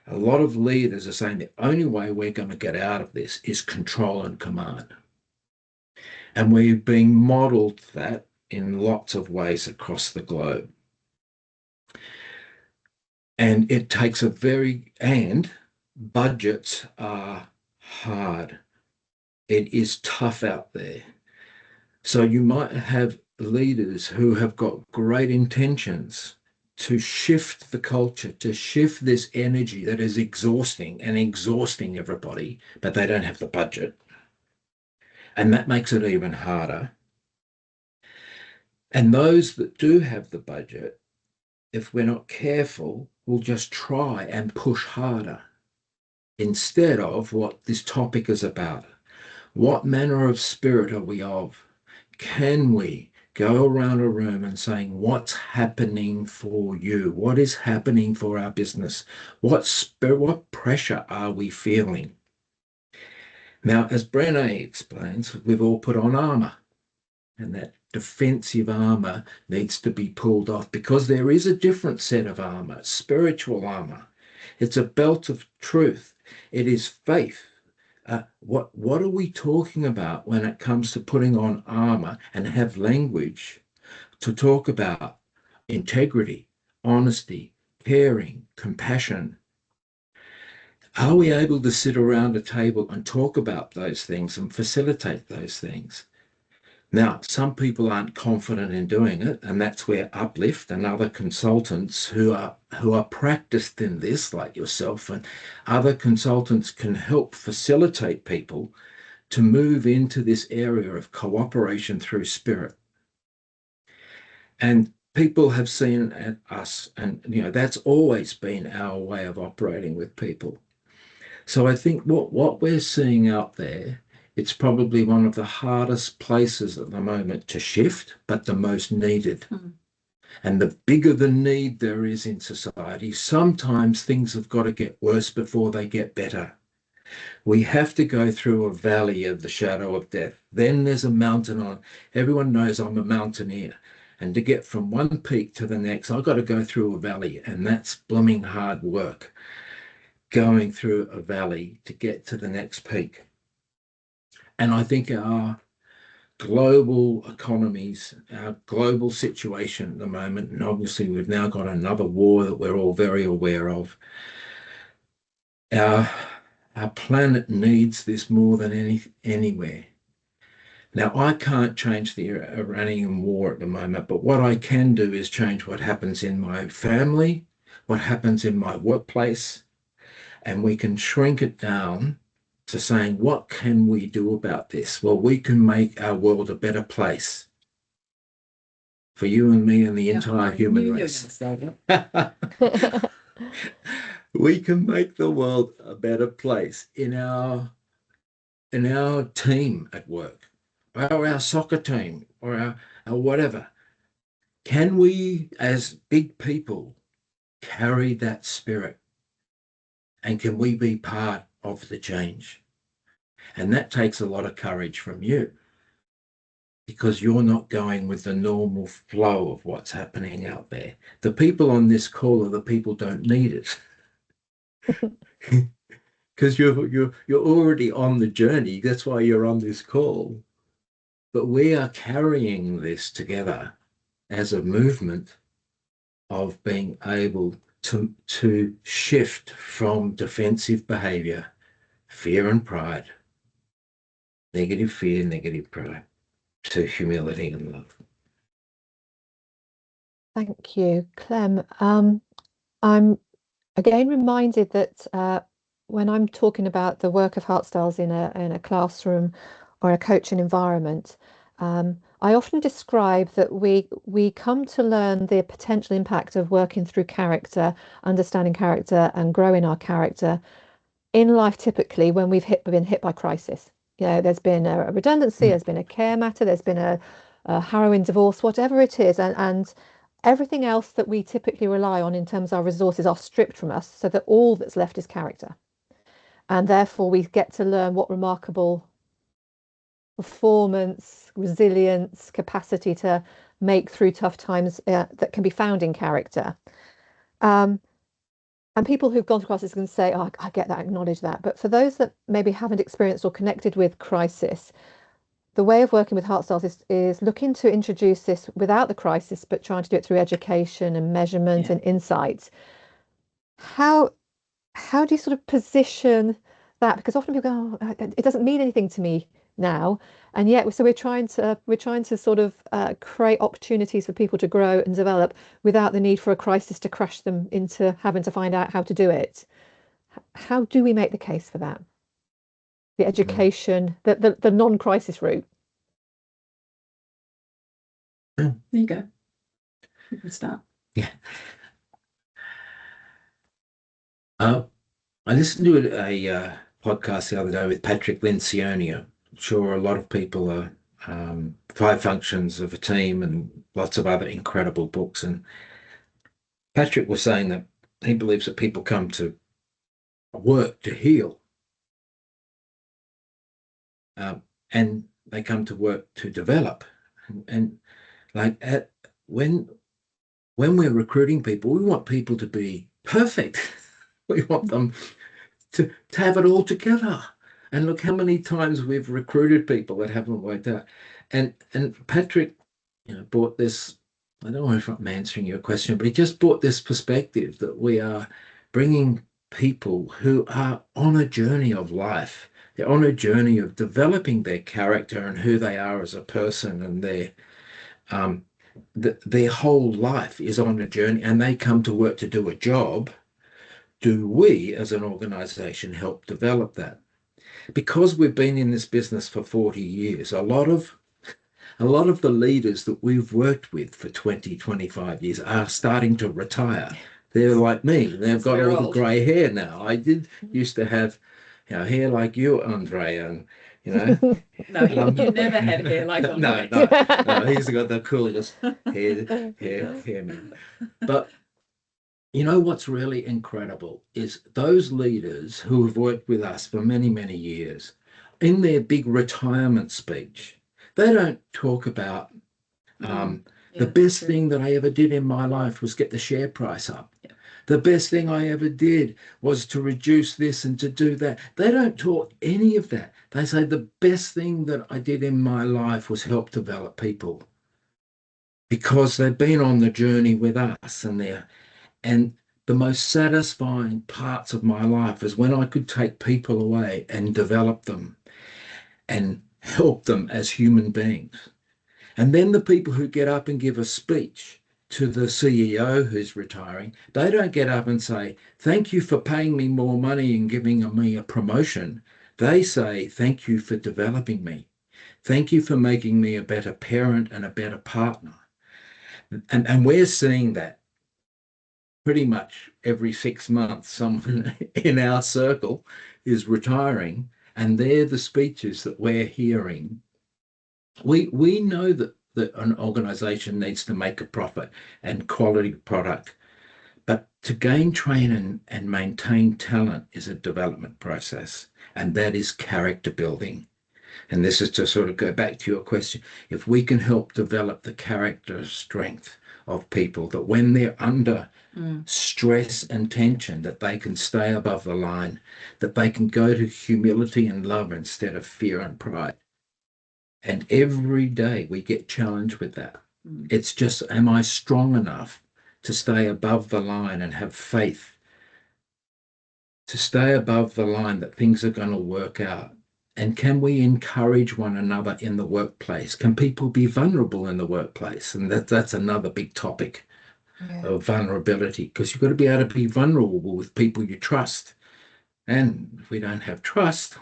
A lot of leaders are saying the only way we're going to get out of this is control and command. And we're being modeled that in lots of ways across the globe. And it takes and budgets are hard. It is tough out there. So you might have leaders who have got great intentions to shift the culture, to shift this energy that is exhausting everybody, but they don't have the budget. And that makes it even harder. And those that do have the budget, if we're not careful, will just try and push harder. instead of what this topic is about. What manner of spirit are we of? Can we go around a room and saying, what's happening for you? What is happening for our business? What pressure are we feeling? Now, as Brené explains, we've all put on armor, and that defensive armor needs to be pulled off because there is a different set of armor, spiritual armor. It's a belt of truth. It is faith. What are we talking about when it comes to putting on armor and have language to talk about integrity, honesty, caring, compassion? Are we able to sit around a table and talk about those things and facilitate those things? Now, some people aren't confident in doing it, and that's where Uplift and other consultants who are practiced in this, like yourself, and other consultants can help facilitate people to move into this area of cooperation through spirit. And people have seen us, and that's always been our way of operating with people. So I think what we're seeing out there, it's probably one of the hardest places at the moment to shift, but the most needed. And the bigger the need there is in society, sometimes things have got to get worse before they get better. We have to go through a valley of the shadow of death. Then there's a mountain on. Everyone knows I'm a mountaineer. And to get from one peak to the next, I've got to go through a valley. And that's blooming hard work, going through a valley to get to the next peak. And I think our global economies, our global situation at the moment, and obviously we've now got another war that we're all very aware of, our planet needs this more than anywhere. Now, I can't change the Iranian war at the moment, but what I can do is change what happens in my family, what happens in my workplace, and we can shrink it down to saying, what can we do about this? Well, we can make our world a better place for you and me and the entire human race. We can make the world a better place in our team at work, or our soccer team, or our whatever. Can we, as big people, carry that spirit? And can we be part of the change? And that takes a lot of courage from you, because you're not going with the normal flow of what's happening out there. The people on this call are the people who don't need it. Because you're already on the journey. That's why you're on this call. But we are carrying this together as a movement of being able to shift from defensive behaviour, fear and pride, negative fear, negative pride, to humility and love. Thank you, Clem. I'm again reminded that when I'm talking about the work of HeartStyles in a classroom or a coaching environment, I often describe that we come to learn the potential impact of working through character, understanding character, and growing our character in life, typically when we've been hit by crisis. There's been a redundancy, there's been a care matter, there's been a harrowing divorce, whatever it is, and everything else that we typically rely on in terms of our resources are stripped from us, so that all that's left is character. And therefore we get to learn what remarkable performance, resilience, capacity to make through tough times that can be found in character. And people who've gone through crisis can say, oh, I get that, acknowledge that. But for those that maybe haven't experienced or connected with crisis, the way of working with HeartStyles is looking to introduce this without the crisis, but trying to do it through education and measurement and insight. How do you sort of position that? Because often people go, oh, it doesn't mean anything to me now, and yet so we're trying to sort of create opportunities for people to grow and develop without the need for a crisis to crash them into having to find out how to do it. How do we make the case for that? The education, the non-crisis route. There you go. You can start. Yeah. I listened to a podcast the other day with Patrick Lencioni. I'm sure a lot of people are Five Functions of a Team and lots of other incredible books. And Patrick was saying that he believes that people come to work to heal, and they come to work to develop. And like when we're recruiting people, we want people to be perfect. We want them to have it all together. And look how many times we've recruited people that haven't worked out. And Patrick, brought this. I don't know if I'm answering your question, but he just brought this perspective that we are bringing people who are on a journey of life. They're on a journey of developing their character and who they are as a person, and their whole life is on a journey, and they come to work to do a job. Do we, as an organization, help develop that? Because we've been in this business for 40 years, a lot of the leaders that we've worked with for 20, 25 years are starting to retire. They're like me. They've got all the grey hair now. I did used to have hair like you, Andrea, and No, you never had hair like Andre. No, he's got the coolest hair man. But you know what's really incredible is those leaders who have worked with us for many, many years, in their big retirement speech, they don't talk about the best thing that I ever did in my life was get the share price up. Yeah. The best thing I ever did was to reduce this and to do that. They don't talk any of that. They say the best thing that I did in my life was help develop people, because they've been on the journey with us, and the most satisfying parts of my life is when I could take people away and develop them and help them as human beings. And then the people who get up and give a speech to the CEO who's retiring, they don't get up and say, thank you for paying me more money and giving me a promotion. They say, thank you for developing me. Thank you for making me a better parent and a better partner. And we're seeing that pretty much every 6 months, someone in our circle is retiring, and they're the speeches that we're hearing. We know that an organization needs to make a profit and quality product, but to gain, train, and maintain talent is a development process, and that is character building. And this is to sort of go back to your question. If we can help develop the character strength of people, that when they're under stress and tension, that they can stay above the line, that they can go to humility and love instead of fear and pride. And every day we get challenged with that. It's just, am I strong enough to stay above the line and have faith, to stay above the line that things are going to work out? And can we encourage one another in the workplace? Can people be vulnerable in the workplace? And that's another big topic of vulnerability, because you've got to be able to be vulnerable with people you trust. And if we don't have trust,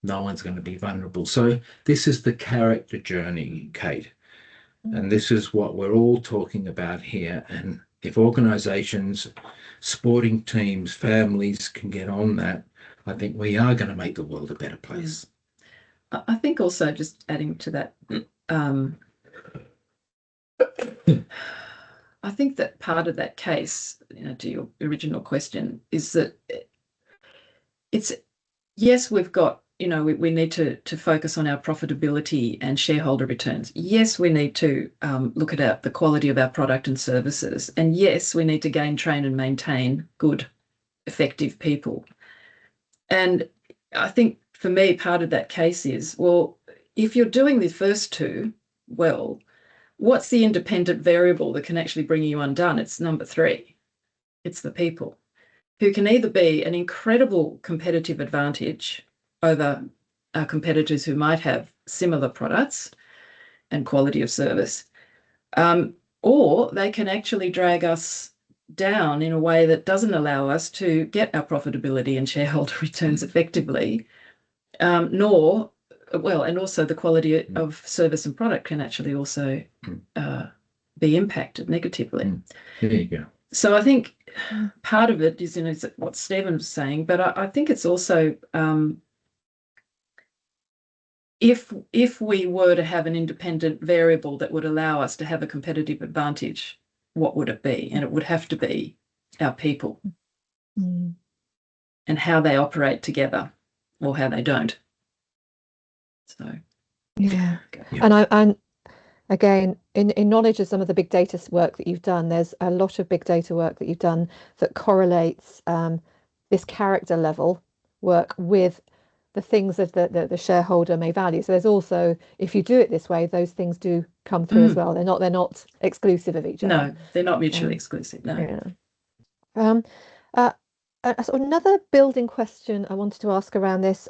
no one's going to be vulnerable. So this is the character journey, Kate. And this is what we're all talking about here. And if organizations, sporting teams, families can get on that, I think we are going to make the world a better place. I think also, just adding to that, I think that part of that case, to your original question, is that it's, yes, we've got, we need to focus on our profitability and shareholder returns. Yes, we need to look at the quality of our product and services. And yes, we need to gain, train and maintain good, effective people. And I think for me, part of that case is, well, if you're doing the first two well, what's the independent variable that can actually bring you undone? It's number 3. It's the people, who can either be an incredible competitive advantage over our competitors who might have similar products and quality of service, or they can actually drag us down in a way that doesn't allow us to get our profitability and shareholder returns effectively, and also the quality of service and product can actually also be impacted negatively. There you go. So I think part of it is, is what Stephen was saying, but I think it's also if we were to have an independent variable that would allow us to have a competitive advantage, what would it be? And it would have to be our people and how they operate together or how they don't. So yeah. And again, in knowledge of some of the big data work that you've done, there's a lot of big data work that you've done that correlates this character level work with the things that the shareholder may value. So there's also, if you do it this way, those things do come through as well. They're not exclusive of each other. No, they're not mutually exclusive. No. Yeah. Sort of another building question I wanted to ask around this: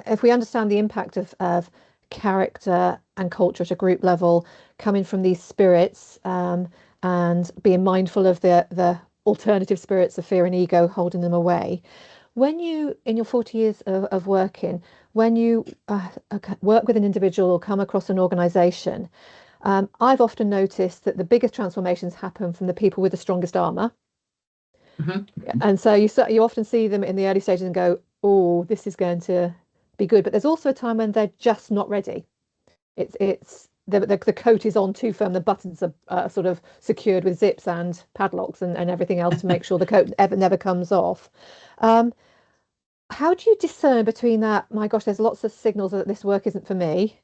if we understand the impact of character and culture at a group level, coming from these spirits, and being mindful of the alternative spirits of fear and ego holding them away. When you, in your 40 years of working, when you work with an individual or come across an organization, I've often noticed that the biggest transformations happen from the people with the strongest armor. And so you often see them in the early stages and go, oh, this is going to be good. But there's also a time when they're just not ready. It's the coat is on too firm, the buttons are sort of secured with zips and padlocks and everything else to make sure the coat never comes off. How do you discern between that, my gosh, there's lots of signals that this work isn't for me,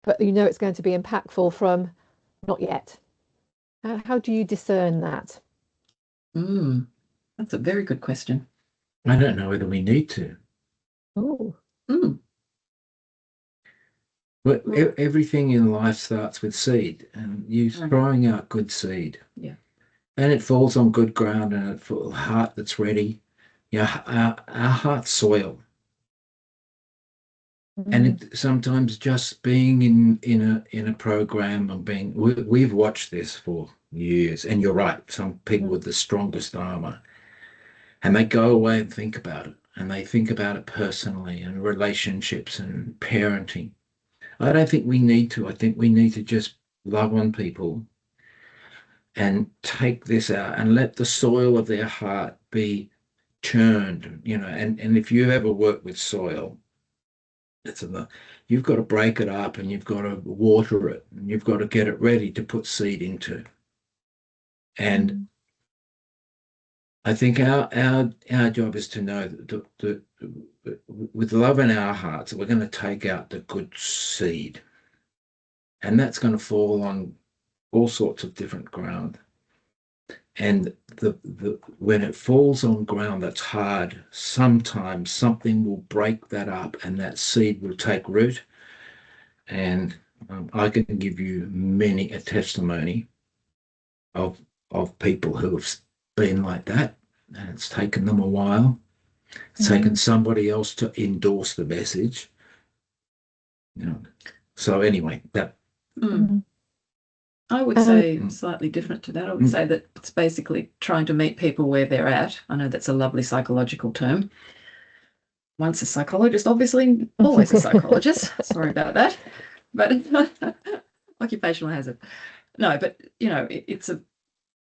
but you know it's going to be impactful, from not yet? How do you discern that? That's a very good question. I don't know whether we need to. Oh. But everything in life starts with seed, and you throwing out good seed. Yeah. And it falls on good ground, and a heart that's ready. Our heart's soil. And sometimes just being in a program and we've watched this for years, and you're right, some people with the strongest armor, and they go away and think about it, and they think about it personally and relationships and parenting. I don't think we need to. I think we need to just love on people and take this out and let the soil of their heart be churned, and if you ever work with soil, you've got to break it up, and you've got to water it, and you've got to get it ready to put seed into. And I think our job is to know that with love in our hearts, we're going to take out the good seed, and that's going to fall on all sorts of different ground. And when it falls on ground that's hard, sometimes something will break that up, and that seed will take root. And I can give you many a testimony of people who have been like that, and it's taken them a while. It's taken somebody else to endorse the message. So anyway, that. I would say slightly different to that. I would say that it's basically trying to meet people where they're at. I know that's a lovely psychological term. Once a psychologist, obviously, always a psychologist. Sorry about that. But occupational hazard. No, but, it's a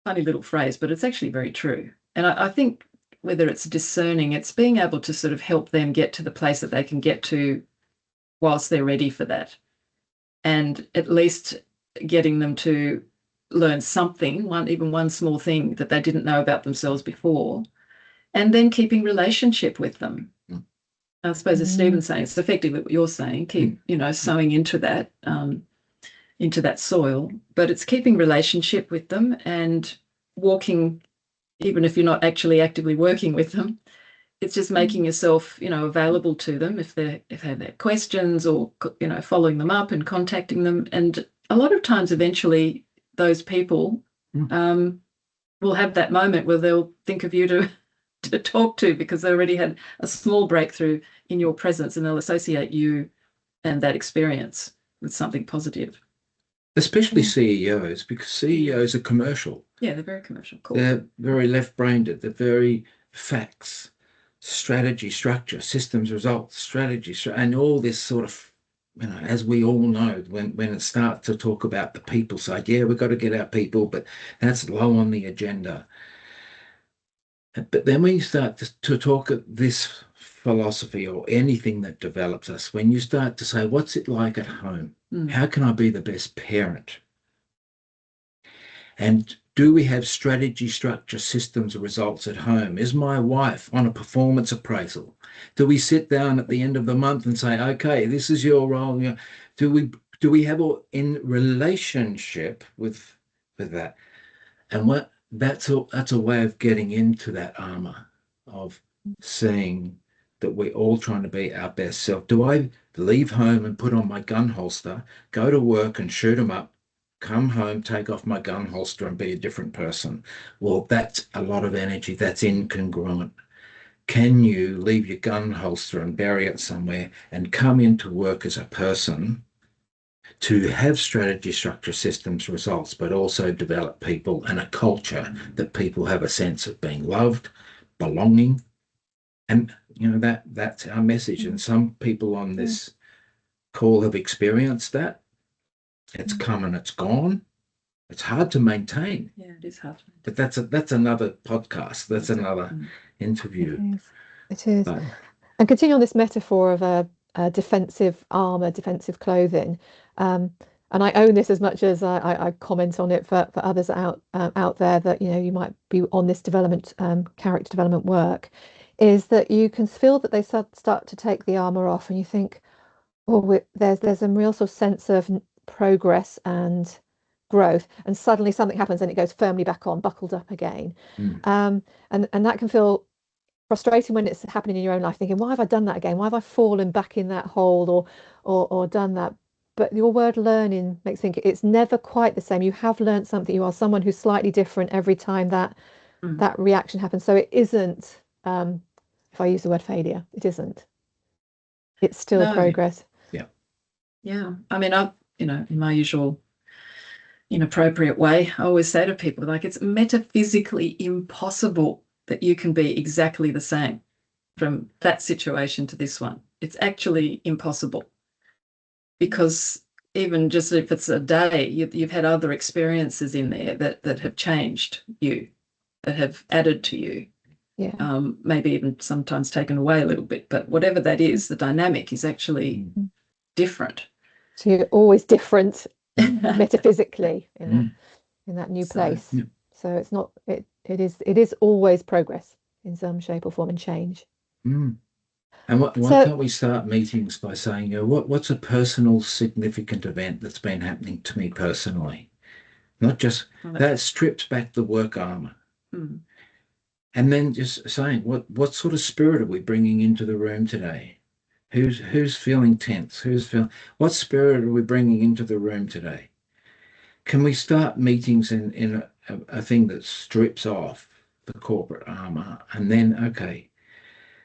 funny little phrase, but it's actually very true. And I think whether it's discerning, it's being able to sort of help them get to the place that they can get to whilst they're ready for that. And at least getting them to learn something, even one small thing that they didn't know about themselves before, and then keeping relationship with them. I suppose, as Stephen's saying, it's effectively what you're saying, keep, sowing into that soil, but it's keeping relationship with them and walking, even if you're not actually actively working with them. It's just making yourself, available to them if they have their questions, or, following them up and contacting them. And a lot of times, eventually, those people will have that moment where they'll think of you to talk to, because they already had a small breakthrough in your presence, and they'll associate you and that experience with something positive. Especially CEOs, because CEOs are commercial. Yeah, they're very commercial. Cool. They're very left-brained. They're very facts, strategy, structure, systems, results, strategy, and all this sort of, as we all know, when it starts to talk about the people side, we've got to get our people, but that's low on the agenda. But then when you start to talk at this philosophy or anything that develops us, when you start to say, what's it like at home? How can I be the best parent? And do we have strategy, structure, systems, results at home? Is my wife on a performance appraisal? Do we sit down at the end of the month and say, okay, this is your role? Do we have all in relationship with that? And that's a way of getting into that armor of seeing that we're all trying to be our best self. Do I leave home and put on my gun holster, go to work and shoot them up, come home, take off my gun holster and be a different person? Well, that's a lot of energy. That's incongruent. Can you leave your gun holster and bury it somewhere and come into work as a person to have strategy, structure, systems, results, but also develop people and a culture that people have a sense of being loved, belonging? And that's our message. And some people on this call have experienced that. It's come and it's gone. It's hard to maintain. Yeah, it is hard. But that's another podcast. That's another interview. It is. And continue on this metaphor of a defensive armor, defensive clothing. And I own this as much as I comment on it for others out there that you might be on this development, character development work, is that you can feel that they start to take the armor off, and you think, oh, there's a real sort of sense of progress and growth, and suddenly something happens and it goes firmly back on, buckled up again. And that can feel frustrating when it's happening in your own life, thinking, why have I done that again? Why have I fallen back in that hole or done that? But your word learning makes think it's never quite the same. You have learned something. You are someone who's slightly different every time that reaction happens. So it isn't, if I use the word failure, it isn't. It's still progress. Yeah. I mean, in my usual inappropriate way, I always say to people, like, it's metaphysically impossible that you can be exactly the same from that situation to this one. It's actually impossible, because even just if it's a day, you've had other experiences in there that have changed you, that have added to you. Yeah. Maybe even sometimes taken away a little bit, but whatever that is, the dynamic is actually different. So you're always different metaphysically in that new place. Yeah. So it's not, it is always progress in some shape or form, and change. And why can't we start meetings by saying, what's a personal significant event that's been happening to me personally? Not just that strips back the work armor. And then just saying, what sort of spirit are we bringing into the room today? Who's feeling tense? What spirit are we bringing into the room today? Can we start meetings in a thing that strips off the corporate armor, and then, okay,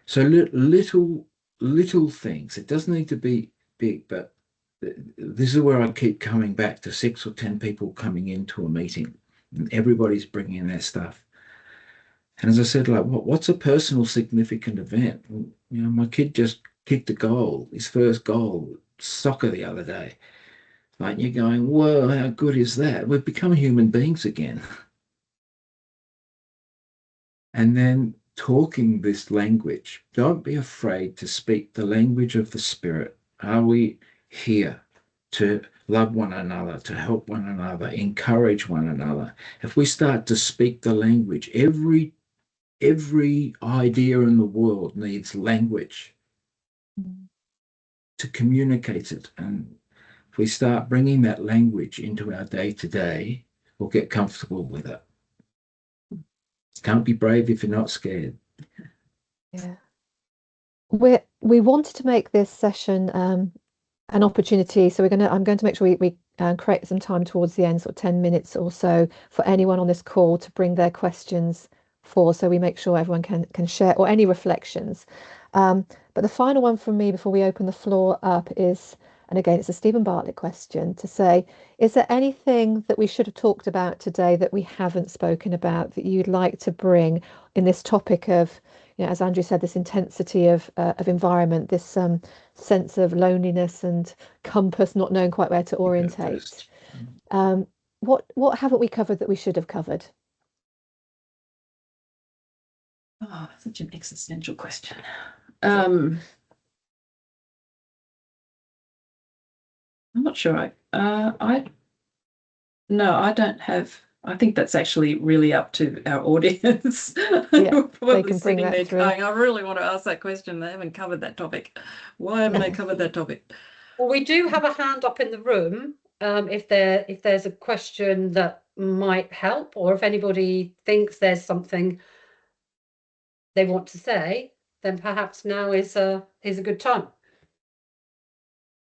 so little things. It doesn't need to be big, but this is where I keep coming back to 6 or 10 people coming into a meeting, and everybody's bringing their stuff. And as I said, like, what's a personal significant event? My kid just kicked a goal, his first goal, soccer the other day. Like, you're going, whoa, how good is that? We've become human beings again. And then talking this language. Don't be afraid to speak the language of the Spirit. Are we here to love one another, to help one another, encourage one another? If we start to speak the language, every idea in the world needs language to communicate it. And if we start bringing that language into our day-to-day, we'll get comfortable with it. Can't be brave if you're not scared. Yeah. We wanted to make this session an opportunity, so I'm going to make sure we create some time towards the end, sort of 10 minutes or so, for anyone on this call to bring their questions for, so we make sure everyone can share, or any reflections. But the final one from me before we open the floor up is, and again, it's a Stephen Bartlett question, to say, is there anything that we should have talked about today that we haven't spoken about that you'd like to bring in this topic of, as Andrew said, this intensity of environment, this sense of loneliness and compass, not knowing quite where to orientate? What haven't we covered that we should have covered? Oh, such an existential question. I'm not sure. I don't have. I think that's actually really up to our audience. Yeah, Probably they can bring sitting that there through. going, I really want to ask that question. They haven't covered that topic. Why haven't they covered that topic? Well, we do have a hand up in the room. If there's a question that might help, or if anybody thinks there's something they want to say, then perhaps now is a good time.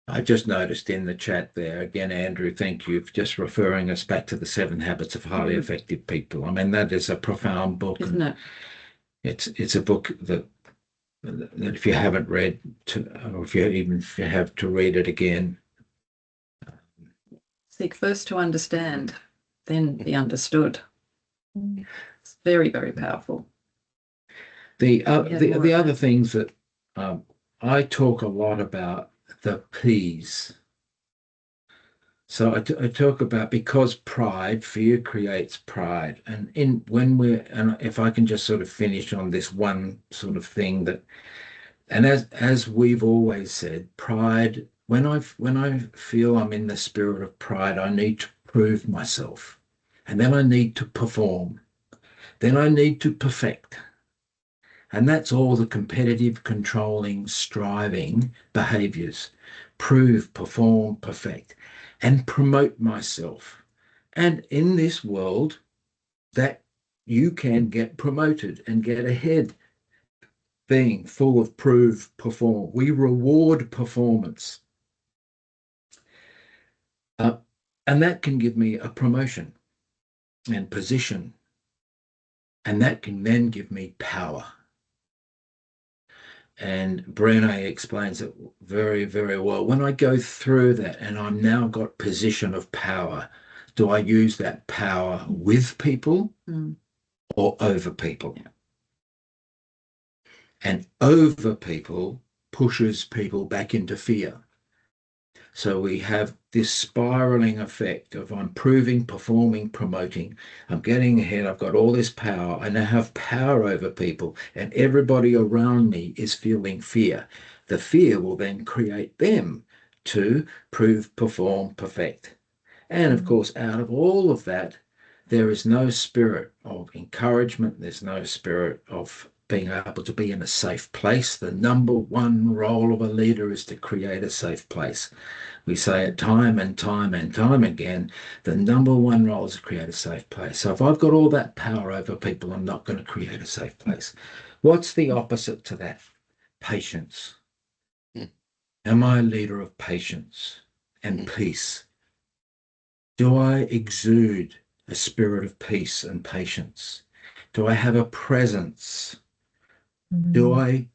I just noticed in the chat there, again, Andrew, thank you for just referring us back to the 7 Habits of Highly Effective People. I mean, that is a profound book. Isn't it? It's a book that if you haven't read, or if you have to read it again. Seek first to understand, then be understood. It's very, very powerful. The other things that I talk a lot about, the P's. So I talk about, because fear creates pride, and if I can just sort of finish on this one sort of thing that, and as we've always said, pride. When I feel I'm in the spirit of pride, I need to prove myself, and then I need to perform, then I need to perfect. And that's all the competitive, controlling, striving behaviours. Prove, perform, perfect, and promote myself. And in this world, that you can get promoted and get ahead, being full of prove, perform. We reward performance. And that can give me a promotion and position. And that can then give me power. And Brené explains it very, very well. When I go through that and I'm now got position of power, do I use that power with people or over people? Yeah. And over people pushes people back into fear. So we have this spiraling effect of I'm proving, performing, promoting. I'm getting ahead. I've got all this power. I now have power over people, and everybody around me is feeling fear. The fear will then create them to prove, perform, perfect. And of course, out of all of that, there is no spirit of encouragement. There's no spirit of being able to be in a safe place. The number one role of a leader is to create a safe place. We say it time and time and time again, the number one role is to create a safe place. So if I've got all that power over people, I'm not going to create a safe place. What's the opposite to that? Patience. Am I a leader of patience and peace? Do I exude a spirit of peace and patience? Do I have a presence? Do I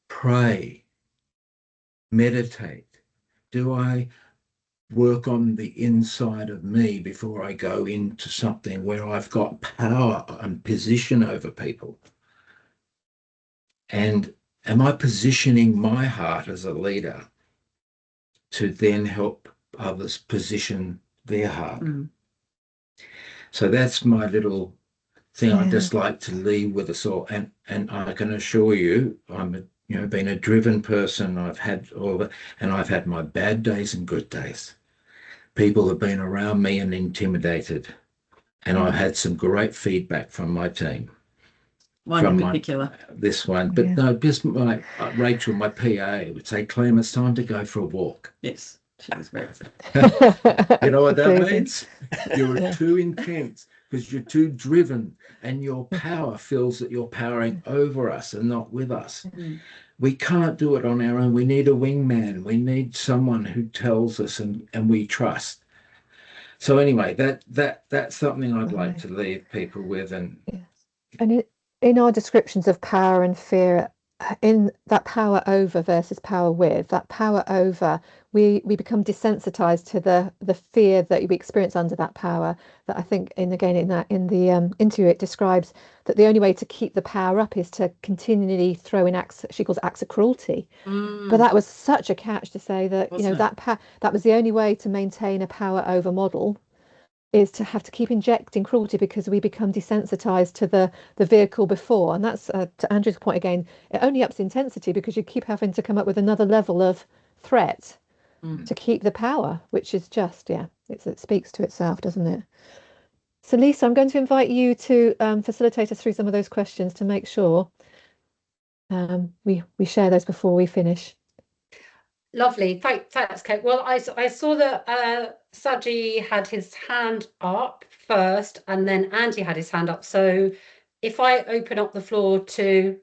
pray, meditate? Do I work on the inside of me before I go into something where I've got power and position over people? And am I positioning my heart as a leader to then help others position their heart? So that's my little thing. I just like to leave with us all. And I can assure you, I'm been a driven person. I've had all that, and I've had my bad days and good days. People have been around me and intimidated, and I've had some great feedback from my team. One in particular. This one, but no, just my Rachel, my PA, would say, Clem, it's time to go for a walk. Yes, she was very You know what that means? You're too intense because you're too driven, and your power feels that you're powering over us and not with us. We can't do it on our own. We need a wingman. We need someone who tells us and we trust. So anyway, that's something I'd like to leave people with. And in our descriptions of power and fear, in that power over versus power with, that power over, we become desensitized to the fear that we experience under that power. That I think, in the interview, it describes that the only way to keep the power up is to continually throw in acts, she calls acts of cruelty. But that was such a catch to say that that was the only way to maintain a power over model. is to have to keep injecting cruelty because we become desensitized to the vehicle before. And that's, to Andrew's point again, it only ups intensity because you keep having to come up with another level of threat to keep the power, which is just, yeah, it speaks to itself, doesn't it? So Lisa, I'm going to invite you to facilitate us through some of those questions to make sure we share those before we finish. Lovely. Thanks, Kate. Well, I saw that Saji had his hand up first, and then Andy had his hand up. So if I open up the floor to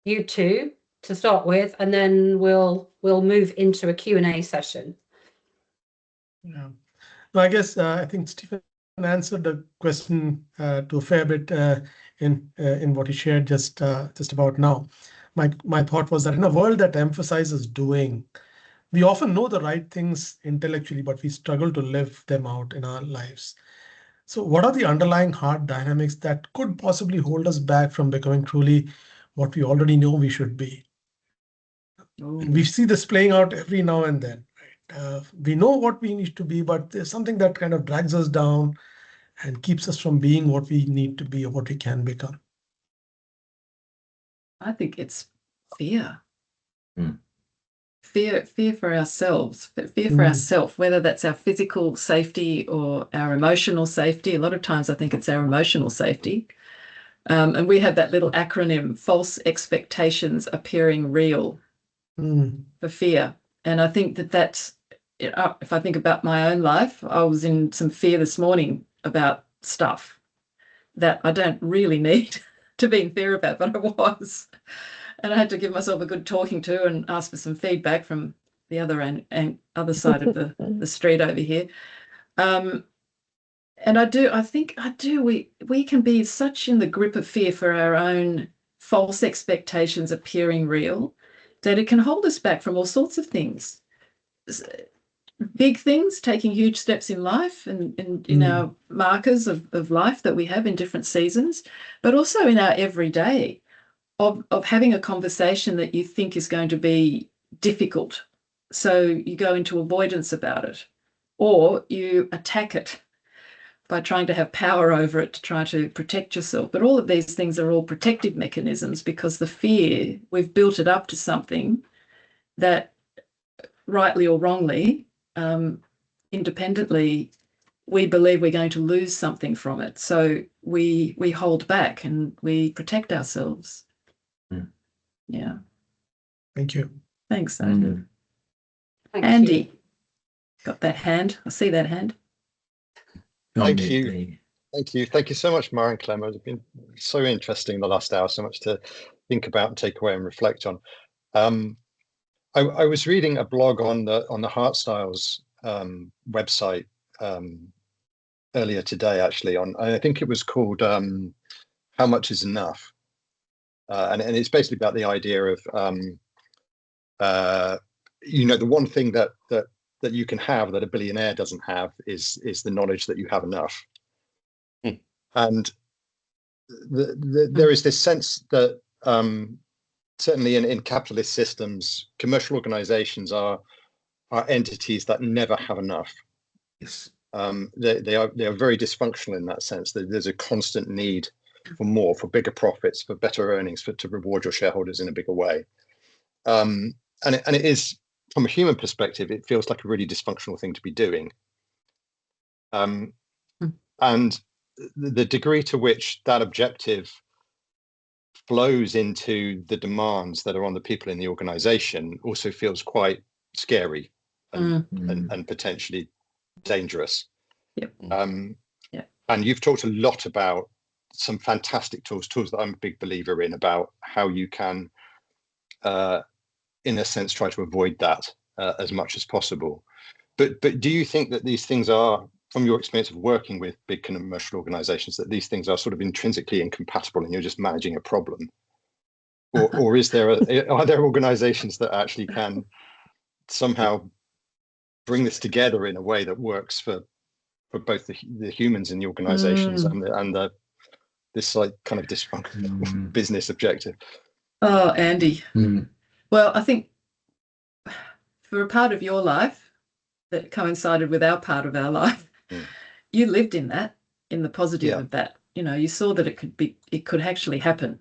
you two to start with, and then we'll move into a Q&A session. Yeah. No, I guess I think Stephen answered the question to a fair bit in what he shared just about now. My thought was that in a world that emphasizes doing, we often know the right things intellectually, but we struggle to live them out in our lives. So what are the underlying heart dynamics that could possibly hold us back from becoming truly what we already know we should be? And we see this playing out every now and then. Right? We know what we need to be, but there's something that kind of drags us down and keeps us from being what we need to be or what we can become. I think it's fear. Fear for ourselves, fear for ourselves, whether that's our physical safety or our emotional safety. A lot of times I think it's our emotional safety. And we have that little acronym, false expectations appearing real, for fear. And I think that's, if I think about my own life, I was in some fear this morning about stuff that I don't really need to be in fear about, but I was. And I had to give myself a good talking to and ask for some feedback from the other side of the street over here. And I think we can be such in the grip of fear for our own false expectations appearing real that it can hold us back from all sorts of things. Big things, taking huge steps in life and in our markers of life that we have in different seasons, but also in our everyday. Of having a conversation that you think is going to be difficult. So you go into avoidance about it, or you attack it by trying to have power over it to try to protect yourself. But all of these things are all protective mechanisms because the fear, we've built it up to something that, rightly or wrongly, independently, we believe we're going to lose something from it. So we hold back and we protect ourselves. Yeah. Thank you. Thanks, Andrew. Andy, got that hand. I see that hand. Thank you. Thank you so much, Mara and Clem. It's been so interesting the last hour, so much to think about and take away and reflect on. I was reading a blog on the HeartStyles website earlier today, actually. I think it was called "How Much Is Enough." And it's basically about the idea of, the one thing that you can have that a billionaire doesn't have is the knowledge that you have enough. And there is this sense that certainly in capitalist systems, commercial organizations are entities that never have enough. Yes. They are very dysfunctional in that sense. There's a constant need for more, for bigger profits, for better earnings, to reward your shareholders in a bigger way. And it is, from a human perspective, it feels like a really dysfunctional thing to be doing. And the degree to which that objective flows into the demands that are on the people in the organization also feels quite scary and potentially dangerous. Yep. And you've talked a lot about some fantastic tools that I'm a big believer in, about how you can, in a sense, try to avoid that as much as possible. But do you think that these things are, from your experience of working with big commercial organizations, that these things are sort of intrinsically incompatible and you're just managing a problem? Or are there organizations that actually can somehow bring this together in a way that works for both the humans in the organizations and this like kind of dysfunctional business objective? Oh, Andy. Well, I think for a part of your life that coincided with our part of our life, you lived in that, in the positive of that. You know, you saw that it could actually happen.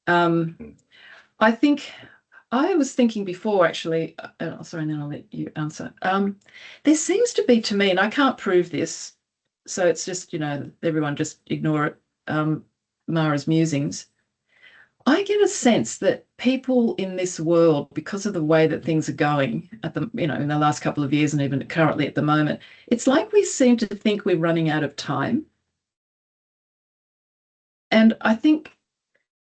I think I was thinking before, actually, sorry, and then I'll let you answer. There seems to be, to me, and I can't prove this, so it's just, you know, everyone just ignore it, Mara's musings. I get a sense that people in this world, because of the way that things are going at the, you know, in the last couple of years and even currently at the moment, it's like we seem to think we're running out of time. And I think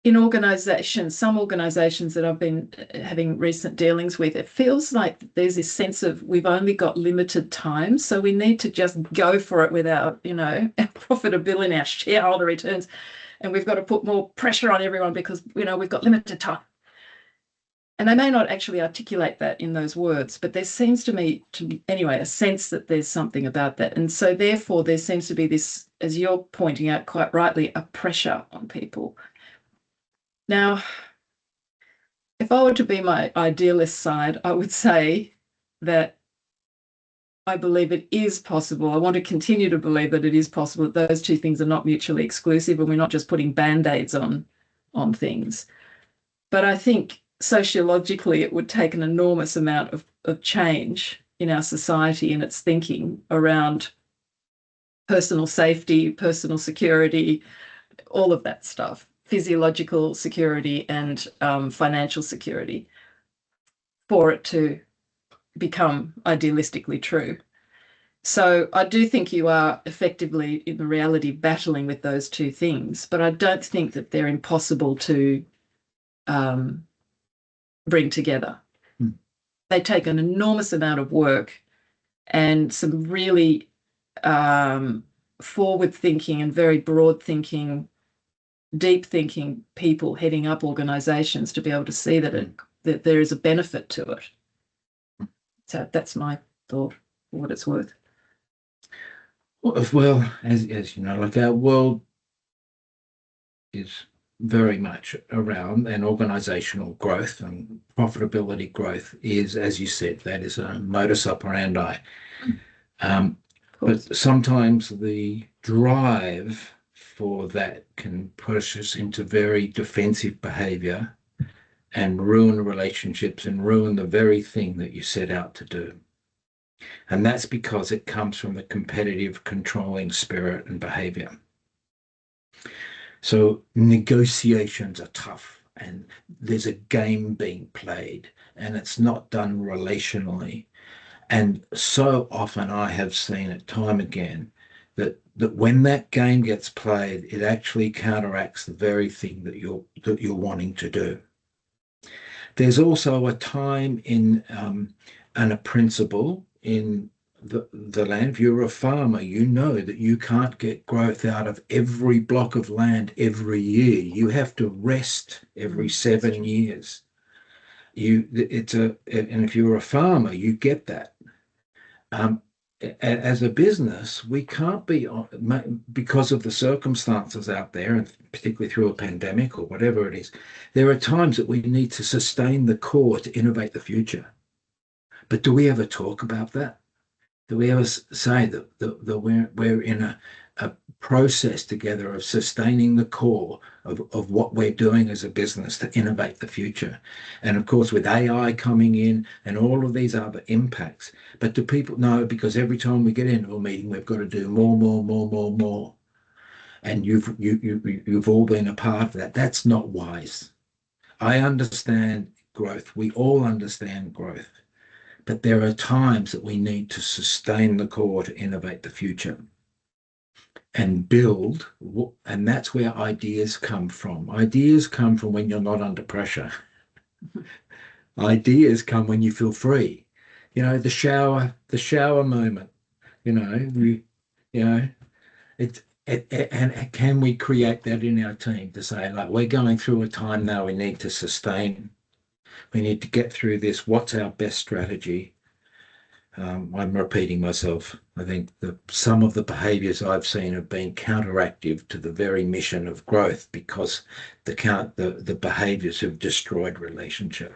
in organisations, some organisations that I've been having recent dealings with, it feels like there's this sense of we've only got limited time, so we need to just go for it with our, you know, our profitability and our shareholder returns, and we've got to put more pressure on everyone because, you know, we've got limited time. And they may not actually articulate that in those words, but there seems to me, anyway, a sense that there's something about that. And so therefore there seems to be this, as you're pointing out quite rightly, a pressure on people. Now, if I were to be my idealist side, I would say that I believe it is possible. I want to continue to believe that it is possible, that those two things are not mutually exclusive and we're not just putting band-aids on things. But I think sociologically it would take an enormous amount of change in our society and its thinking around personal safety, personal security, all of that stuff, physiological security and financial security, for it to become idealistically true. So I do think you are effectively, in the reality, battling with those two things, but I don't think that they're impossible to bring together. They take an enormous amount of work and some really forward-thinking and very broad-thinking, deep-thinking people heading up organisations to be able to see that that there is a benefit to it. So that's my thought, for what it's worth. Well, as you know, like our world is very much around, and organisational growth and profitability growth is, as you said, that is a modus operandi. But sometimes the drive for that can push us into very defensive behaviour and ruin relationships and ruin the very thing that you set out to do. And that's because it comes from the competitive, controlling spirit and behaviour. So negotiations are tough and there's a game being played and it's not done relationally. And so often I have seen it time again that when that game gets played, it actually counteracts the very thing that you're wanting to do. There's also a time in and a principle in the land. If you're a farmer, you know that you can't get growth out of every block of land every year. You have to rest every 7 years. And if you're a farmer, you get that. As a business, we can't be, because of the circumstances out there, and particularly through a pandemic or whatever it is, there are times that we need to sustain the core to innovate the future. But do we ever talk about that? Do we ever say that we're in a process together of sustaining the core of what we're doing as a business to innovate the future? And of course, with AI coming in and all of these other impacts, but do people know, because every time we get into a meeting, we've got to do more. And you've all been a part of that. That's not wise. I understand growth. We all understand growth. But there are times that we need to sustain the core to innovate the future and build, and that's where ideas come from. Ideas come from when you're not under pressure. Ideas come when you feel free. You know, the shower moment. And can we create that in our team to say, like, we're going through a time now, we need to sustain. We need to get through this. What's our best strategy? I'm repeating myself. I think some of the behaviours I've seen have been counteractive to the very mission of growth because the behaviours have destroyed relationship.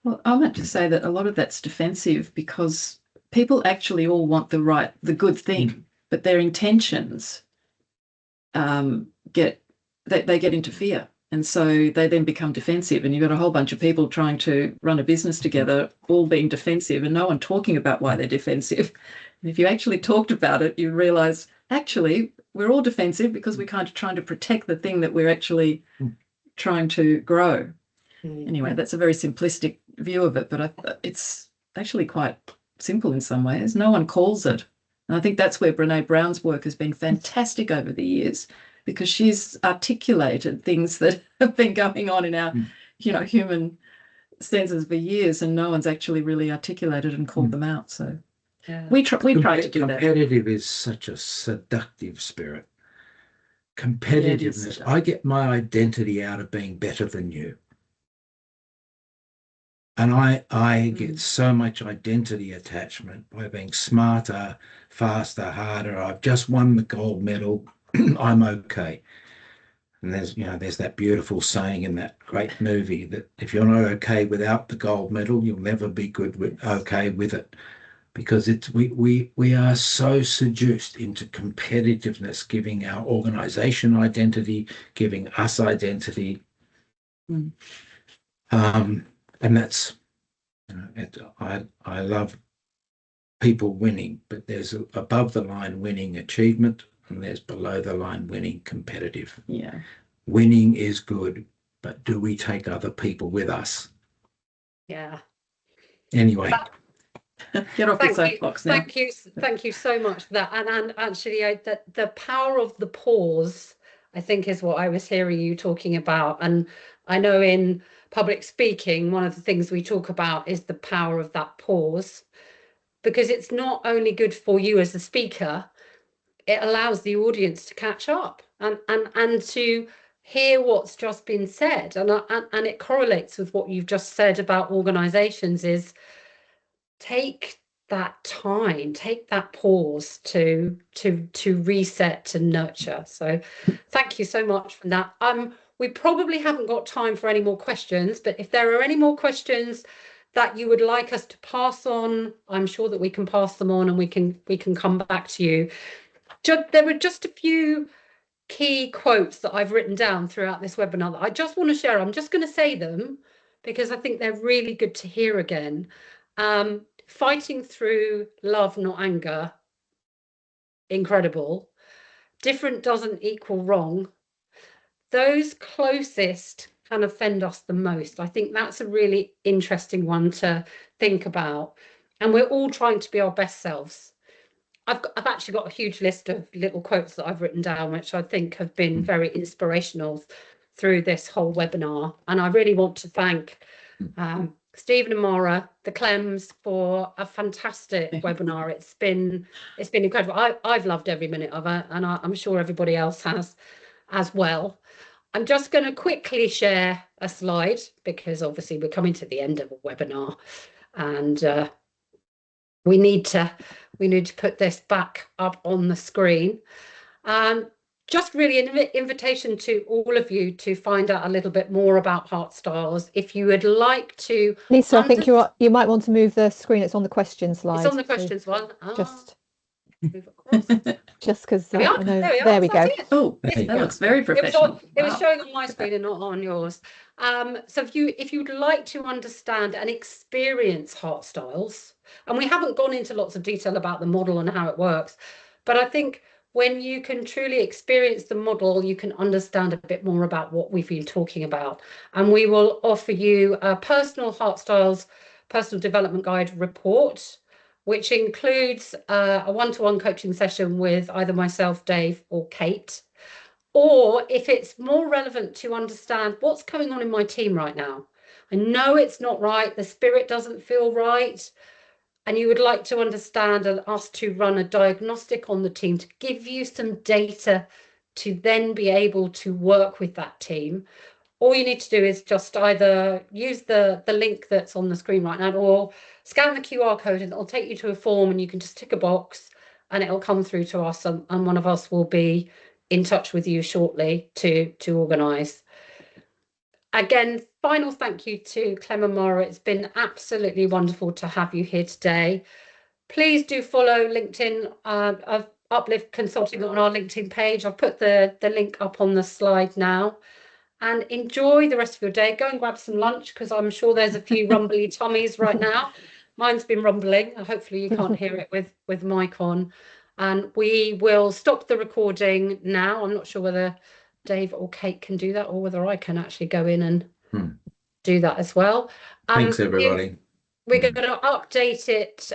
Well, I meant to say that a lot of that's defensive because people actually all want the good thing. but their intentions get into fear. And so they then become defensive, and you've got a whole bunch of people trying to run a business together, all being defensive, and no one talking about why they're defensive. And if you actually talked about it, you realise, actually, we're all defensive because we're kind of trying to protect the thing that we're actually trying to grow. Anyway, that's a very simplistic view of it, but it's actually quite simple in some ways. No one calls it. And I think that's where Brené Brown's work has been fantastic over the years, because she's articulated things that have been going on in our, human senses for years, and no one's actually really articulated and called them out. So we try to do that. Competitive is such a seductive spirit. Competitiveness. I get my identity out of being better than you. And I get so much identity attachment by being smarter, faster, harder. I've just won the gold medal. I'm okay. And there's that beautiful saying in that great movie that if you're not okay without the gold medal, you'll never be okay with it. Because we are so seduced into competitiveness, giving our organization identity, giving us identity. And that's, I love people winning, but there's above the line winning achievement, and there's below the line winning competitive. Yeah. Winning is good, but do we take other people with us? Yeah. Anyway. Get off the soapbox now. Thank you so much for that. And actually, the power of the pause, I think, is what I was hearing you talking about. And I know in public speaking, one of the things we talk about is the power of that pause, because it's not only good for you as a speaker, it allows the audience to catch up and to hear what's just been said. And it correlates with what you've just said about organizations is take that time, take that pause to reset, to nurture. So thank you so much for that. We probably haven't got time for any more questions, but if there are any more questions that you would like us to pass on, I'm sure that we can pass them on, and we can come back to you. There were just a few key quotes that I've written down throughout this webinar that I just want to share. I'm just going to say them because I think they're really good to hear again. Fighting through love, not anger. Incredible. Different doesn't equal wrong. Those closest can offend us the most. I think that's a really interesting one to think about. And we're all trying to be our best selves. I've actually got a huge list of little quotes that I've written down, which I think have been very inspirational through this whole webinar. And I really want to thank Stephen and Mara, the Clems, for a fantastic webinar. It's been incredible. I've loved every minute of it, and I'm sure everybody else has as well. I'm just going to quickly share a slide because obviously we're coming to the end of a webinar, and we need to put this back up on the screen. Just really an invitation to all of you to find out a little bit more about HeartStyles. If you would like to, Lisa, I think you might want to move the screen. It's on the question slide. It's on the questions one. Just move across. Just because there we go. Oh, that looks very professional. It was showing on my screen and not on yours. So if you'd like to understand and experience HeartStyles, and we haven't gone into lots of detail about the model and how it works, but I think when you can truly experience the model, you can understand a bit more about what we've been talking about. And we will offer you a personal HeartStyles personal development guide report, which includes a one-to-one coaching session with either myself, Dave, or Kate. Or if it's more relevant to understand what's going on in my team right now. I know it's not right, the spirit doesn't feel right, and you would like to understand and us to run a diagnostic on the team to give you some data to then be able to work with that team. All you need to do is just either use the link that's on the screen right now, or scan the QR code and it'll take you to a form, and you can just tick a box and it'll come through to us, and one of us will be in touch with you shortly to organise. Again, final thank you to Clem and Mara. It's been absolutely wonderful to have you here today. Please do follow LinkedIn. Uplift Consulting on our LinkedIn page. I've put the link up on the slide now. And enjoy the rest of your day. Go and grab some lunch, because I'm sure there's a few rumbly tummies right now. Mine's been rumbling. Hopefully you can't hear it with mic on. And we will stop the recording now. I'm not sure whether Dave or Kate can do that, or whether I can actually go in and do that as well. Thanks, everybody. We're going to update it